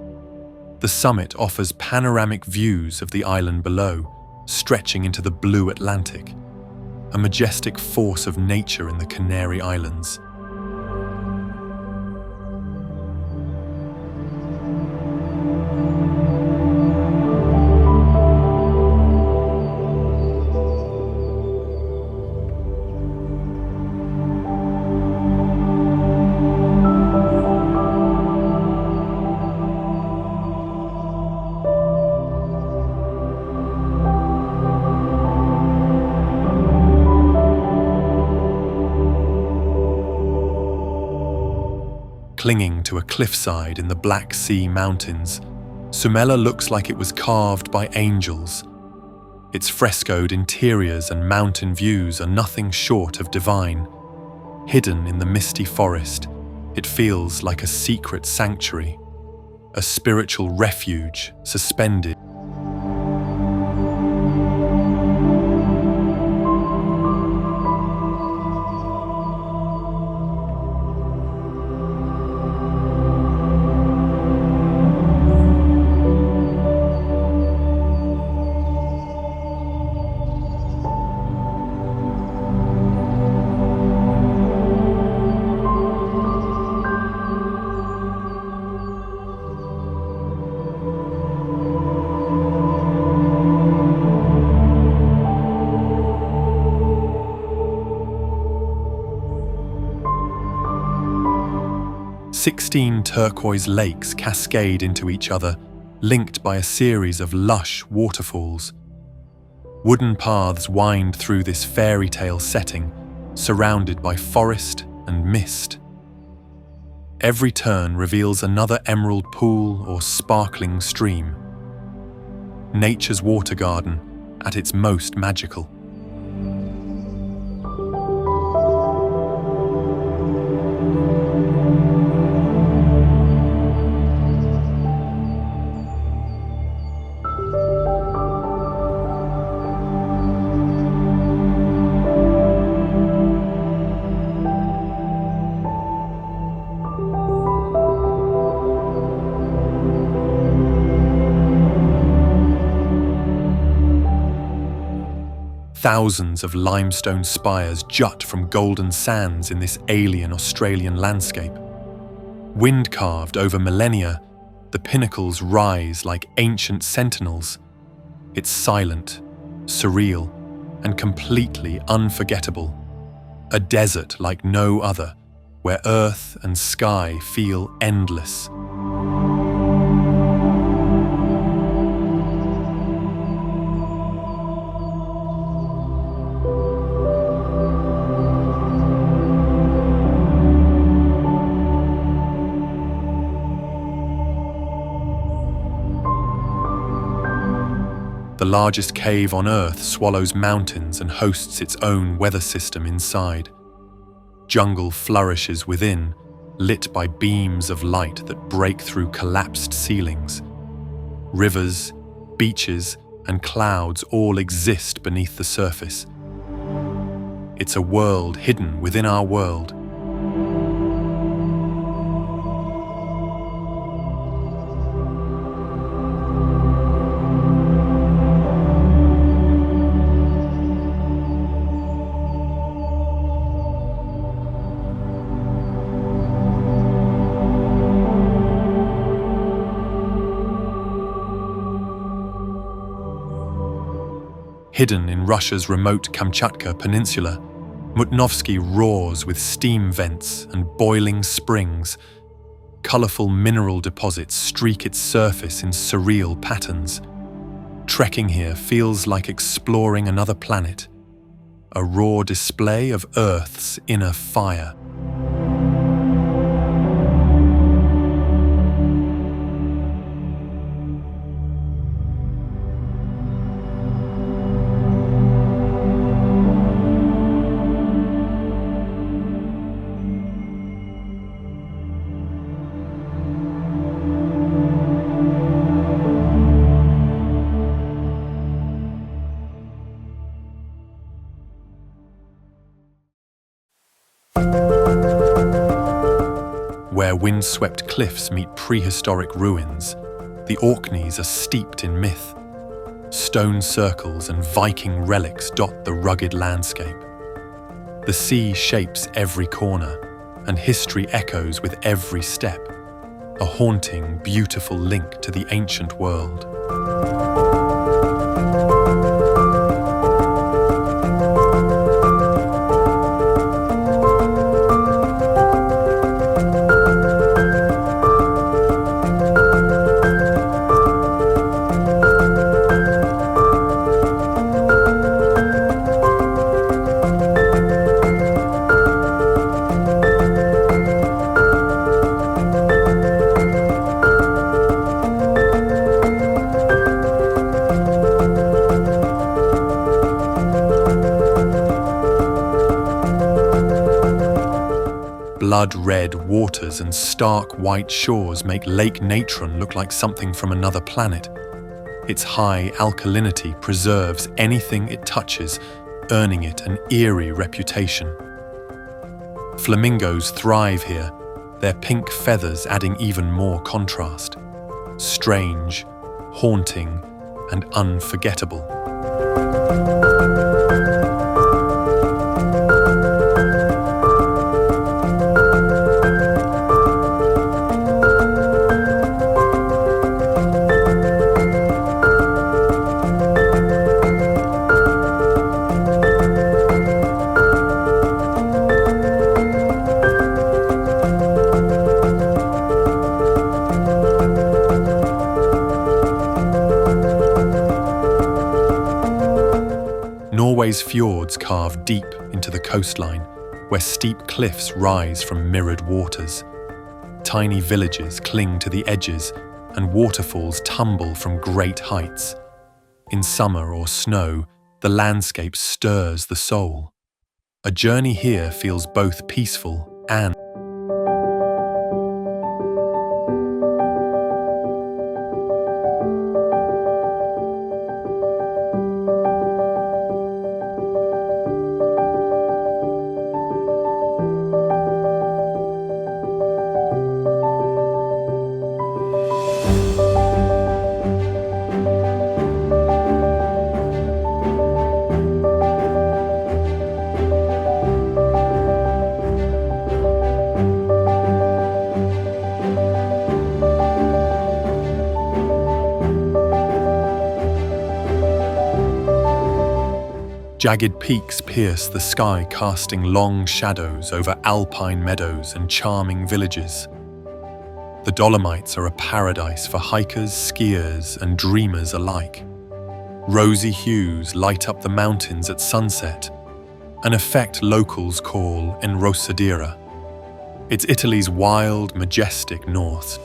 The summit offers panoramic views of the island below, stretching into the blue Atlantic, a majestic force of nature in the Canary Islands. Clinging to a cliffside in the Black Sea Mountains, Sumela looks like it was carved by angels. Its frescoed interiors and mountain views are nothing short of divine. Hidden in the misty forest, it feels like a secret sanctuary, a spiritual refuge suspended. 16 turquoise lakes cascade into each other, linked by a series of lush waterfalls. Wooden paths wind through this fairy tale setting, surrounded by forest and mist. Every turn reveals another emerald pool or sparkling stream. Nature's water garden at its most magical. Thousands of limestone spires jut from golden sands in this alien Australian landscape. Wind-carved over millennia, the pinnacles rise like ancient sentinels. It's silent, surreal, and completely unforgettable. A desert like no other, where earth and sky feel endless. The largest cave on Earth swallows mountains and hosts its own weather system inside. Jungle flourishes within, lit by beams of light that break through collapsed ceilings. Rivers, beaches, and clouds all exist beneath the surface. It's a world hidden within our world. Hidden in Russia's remote Kamchatka peninsula, Mutnovsky roars with steam vents and boiling springs. Colourful mineral deposits streak its surface in surreal patterns. Trekking here feels like exploring another planet, a raw display of Earth's inner fire. Where windswept cliffs meet prehistoric ruins, the Orkneys are steeped in myth. Stone circles and Viking relics dot the rugged landscape. The sea shapes every corner, and history echoes with every step, a haunting, beautiful link to the ancient world. Blood-red waters and stark white shores make Lake Natron look like something from another planet. Its high alkalinity preserves anything it touches, earning it an eerie reputation. Flamingos thrive here, their pink feathers adding even more contrast. Strange, haunting, and unforgettable. Italy's fjords carve deep into the coastline, where steep cliffs rise from mirrored waters. Tiny villages cling to the edges, and waterfalls tumble from great heights. In summer or snow, the landscape stirs the soul. A journey here feels both peaceful and jagged peaks pierce the sky, casting long shadows over alpine meadows and charming villages. The Dolomites are a paradise for hikers, skiers, and dreamers alike. Rosy hues light up the mountains at sunset, an effect locals call enrosadera. It's Italy's wild, majestic north.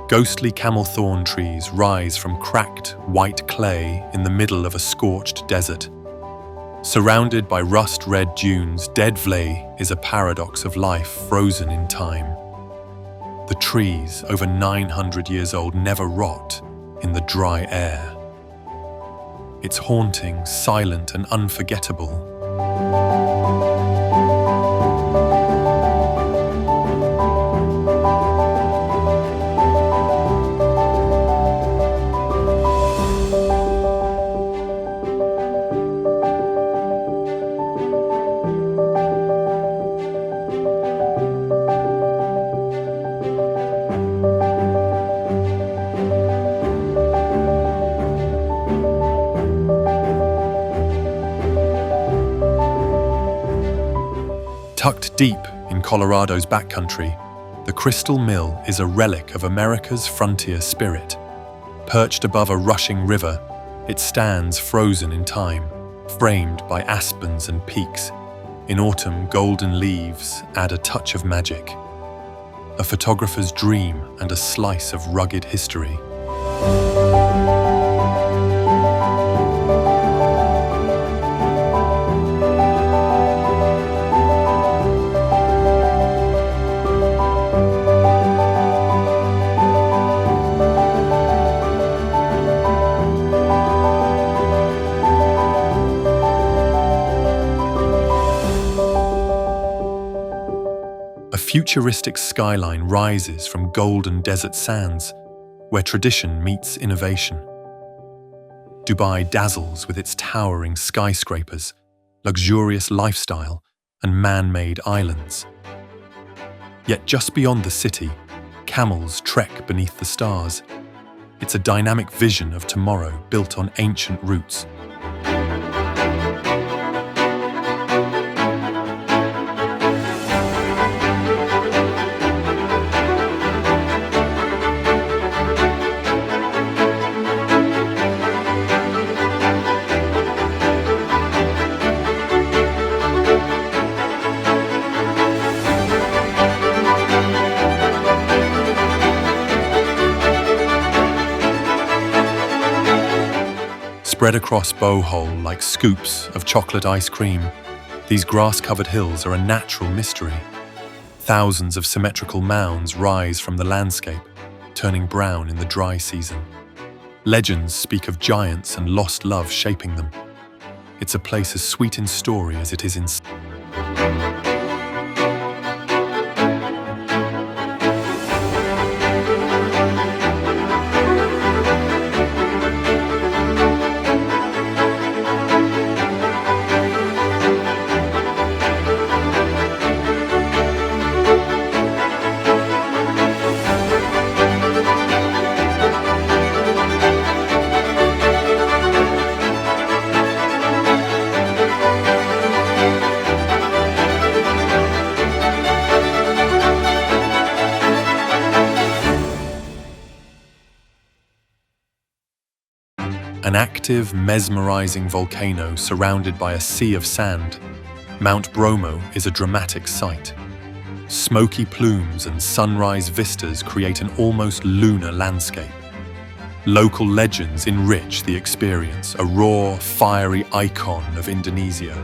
Ghostly camel thorn trees rise from cracked, white clay in the middle of a scorched desert. Surrounded by rust-red dunes, Deadvley is a paradox of life frozen in time. The trees, over 900 years old, never rot in the dry air. It's haunting, silent, and unforgettable. Tucked deep in Colorado's backcountry, the Crystal Mill is a relic of America's frontier spirit. Perched above a rushing river, it stands frozen in time, framed by aspens and peaks. In autumn, golden leaves add a touch of magic, a photographer's dream and a slice of rugged history. A futuristic skyline rises from golden desert sands, where tradition meets innovation. Dubai dazzles with its towering skyscrapers, luxurious lifestyle, and man-made islands. Yet just beyond the city, camels trek beneath the stars. It's a dynamic vision of tomorrow built on ancient roots. Spread across Bowhole like scoops of chocolate ice cream, these grass-covered hills are a natural mystery. Thousands of symmetrical mounds rise from the landscape, turning brown in the dry season. Legends speak of giants and lost love shaping them. It's a place as sweet in story as it is in An active, mesmerizing volcano surrounded by a sea of sand, Mount Bromo is a dramatic sight. Smoky plumes and sunrise vistas create an almost lunar landscape. Local legends enrich the experience, a raw, fiery icon of Indonesia.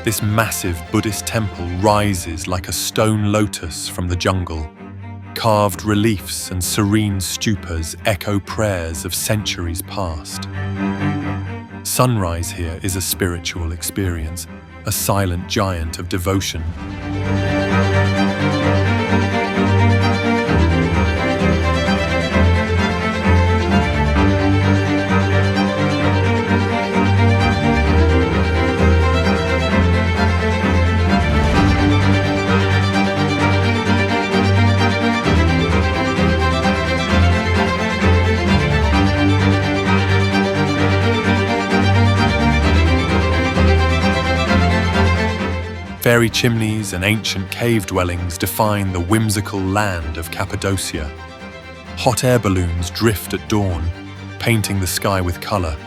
This massive Buddhist temple rises like a stone lotus from the jungle. Carved reliefs and serene stupas echo prayers of centuries past. Sunrise here is a spiritual experience, a silent giant of devotion. Fairy chimneys and ancient cave dwellings define the whimsical land of Cappadocia. Hot air balloons drift at dawn, painting the sky with color.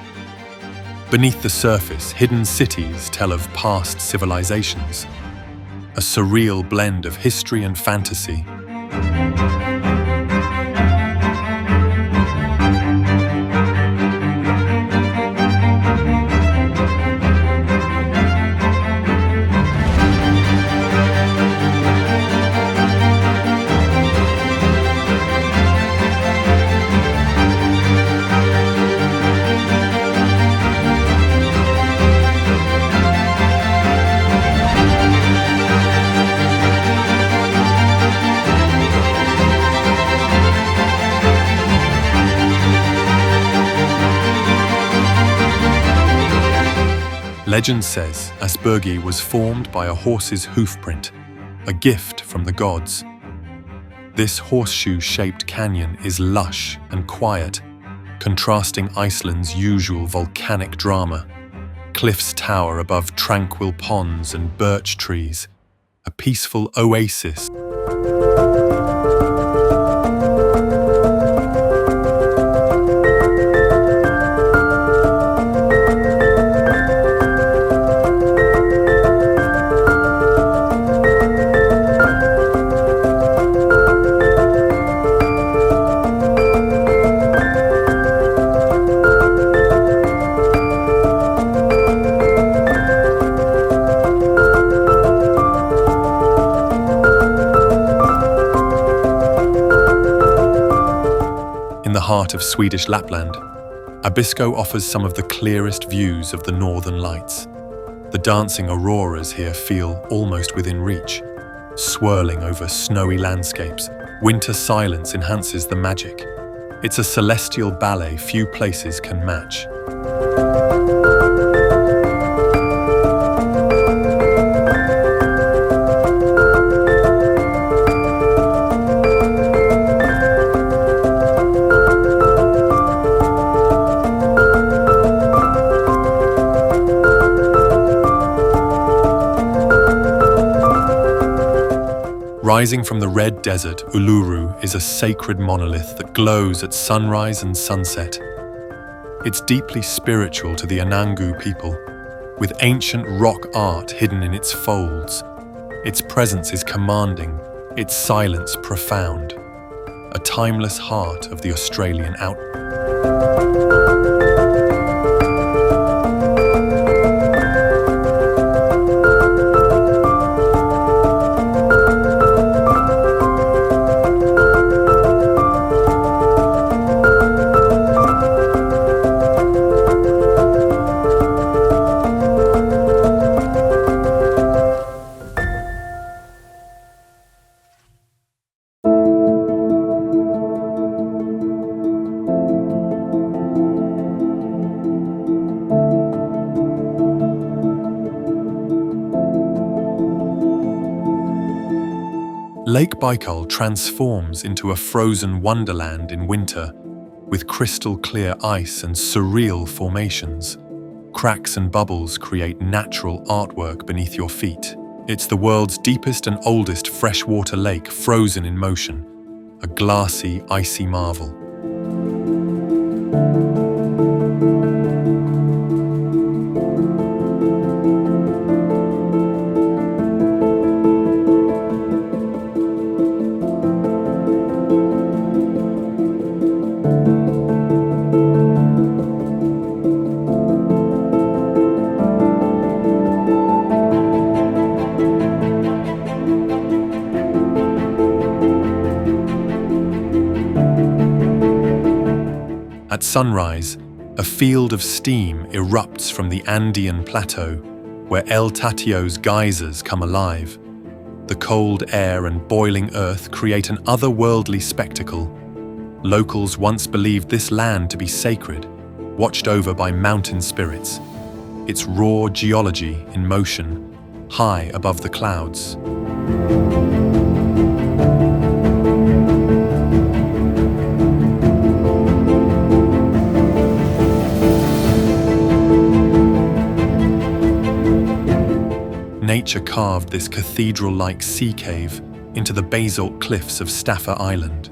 Beneath the surface, hidden cities tell of past civilizations, a surreal blend of history and fantasy. Legend says Aspergi was formed by a horse's hoofprint, a gift from the gods. This horseshoe-shaped canyon is lush and quiet, contrasting Iceland's usual volcanic drama. Cliffs tower above tranquil ponds and birch trees, a peaceful oasis. Heart of Swedish Lapland, Abisko offers some of the clearest views of the northern lights. The dancing auroras here feel almost within reach. Swirling over snowy landscapes, winter silence enhances the magic. It's a celestial ballet few places can match. Rising from the red desert, Uluru is a sacred monolith that glows at sunrise and sunset. It's deeply spiritual to the Anangu people, with ancient rock art hidden in its folds. Its presence is commanding, its silence profound. A timeless heart of the Australian outback. Lake Baikal transforms into a frozen wonderland in winter, with crystal-clear ice and surreal formations. Cracks and bubbles create natural artwork beneath your feet. It's the world's deepest and oldest freshwater lake frozen in motion, a glassy, icy marvel. At sunrise, a field of steam erupts from the Andean plateau, where El Tatio's geysers come alive. The cold air and boiling earth create an otherworldly spectacle. Locals once believed this land to be sacred, watched over by mountain spirits, its raw geology in motion, high above the clouds. Nature carved this cathedral-like sea cave into the basalt cliffs of Staffa Island.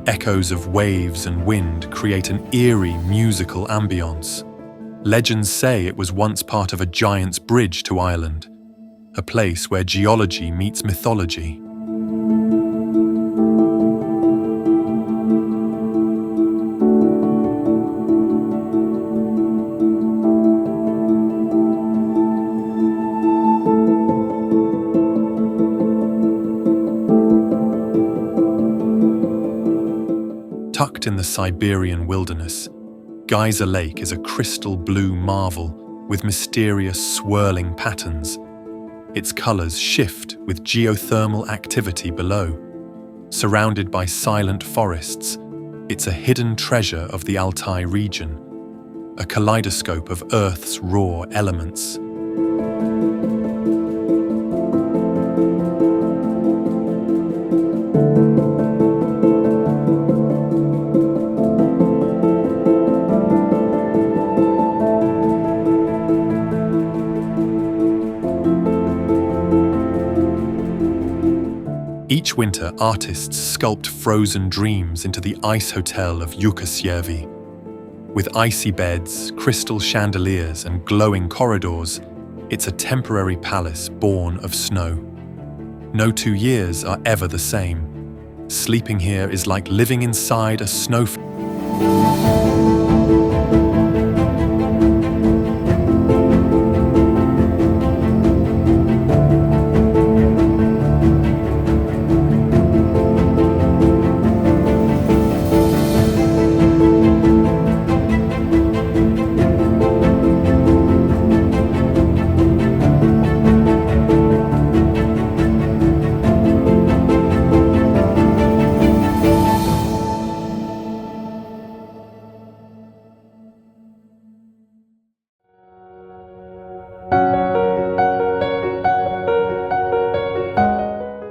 Echoes of waves and wind create an eerie musical ambience. Legends say it was once part of a giant's bridge to Ireland, a place where geology meets mythology. Tucked in the Siberian wilderness, Geyser Lake is a crystal blue marvel with mysterious swirling patterns. Its colors shift with geothermal activity below. Surrounded by silent forests, it's a hidden treasure of the Altai region, a kaleidoscope of Earth's raw elements. Each winter, artists sculpt frozen dreams into the ice hotel of Yukasjärvi. With icy beds, crystal chandeliers, and glowing corridors, it's a temporary palace born of snow. No 2 years are ever the same. Sleeping here is like living inside a snow.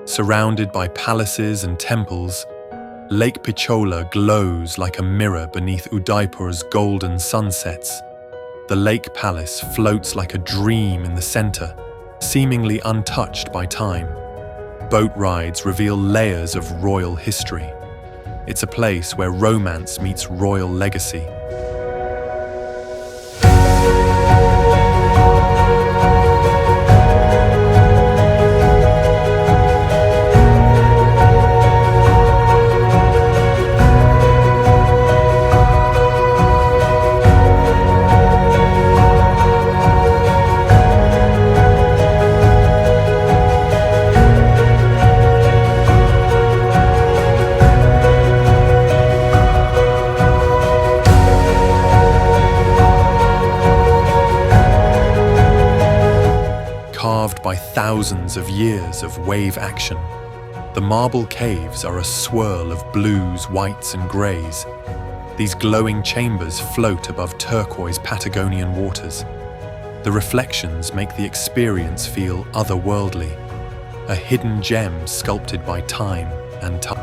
Surrounded by palaces and temples, Lake Pichola glows like a mirror beneath Udaipur's golden sunsets. The lake palace floats like a dream in the center, seemingly untouched by time. Boat rides reveal layers of royal history. It's a place where romance meets royal legacy. Carved by thousands of years of wave action, the marble caves are a swirl of blues, whites, and greys. These glowing chambers float above turquoise Patagonian waters. The reflections make the experience feel otherworldly, a hidden gem sculpted by time and time.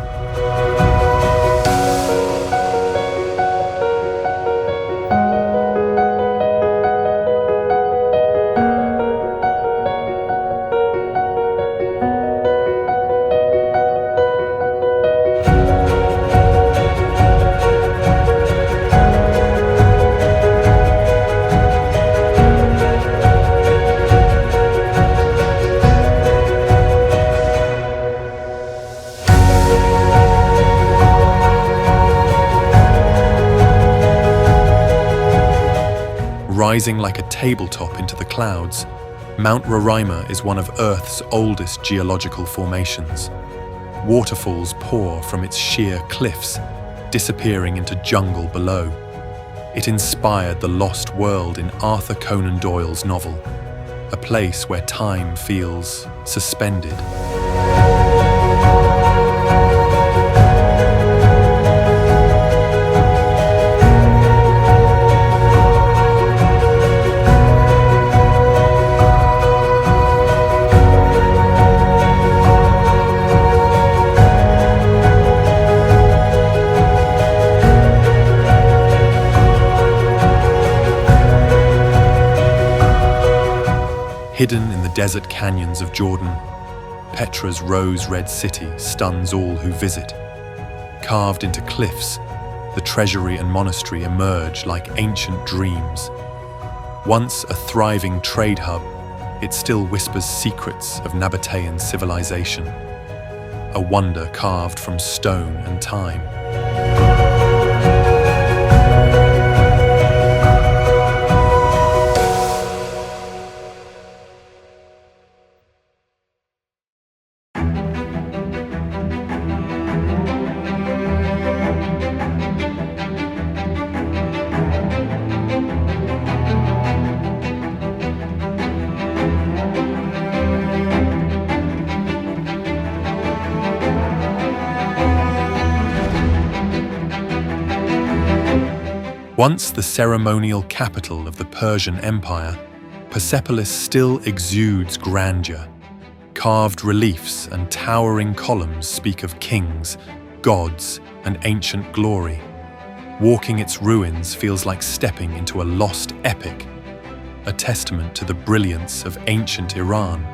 Rising like a tabletop into the clouds, Mount Roraima is one of Earth's oldest geological formations. Waterfalls pour from its sheer cliffs, disappearing into jungle below. It inspired the lost world in Arthur Conan Doyle's novel, a place where time feels suspended. Hidden in the desert canyons of Jordan, Petra's rose-red city stuns all who visit. Carved into cliffs, the treasury and monastery emerge like ancient dreams. Once a thriving trade hub, it still whispers secrets of Nabatean civilization, a wonder carved from stone and time. Once the ceremonial capital of the Persian Empire, Persepolis still exudes grandeur. Carved reliefs and towering columns speak of kings, gods, and ancient glory. Walking its ruins feels like stepping into a lost epic, a testament to the brilliance of ancient Iran.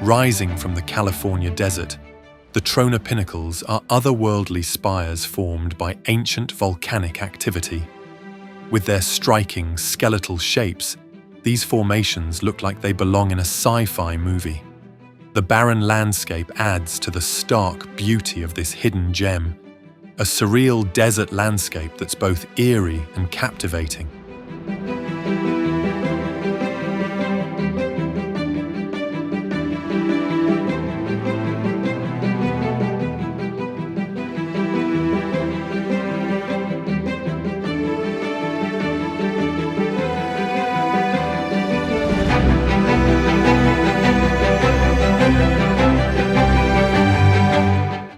Rising from the California desert, the Trona Pinnacles are otherworldly spires formed by ancient volcanic activity. With their striking, skeletal shapes, these formations look like they belong in a sci-fi movie. The barren landscape adds to the stark beauty of this hidden gem, a surreal desert landscape that's both eerie and captivating.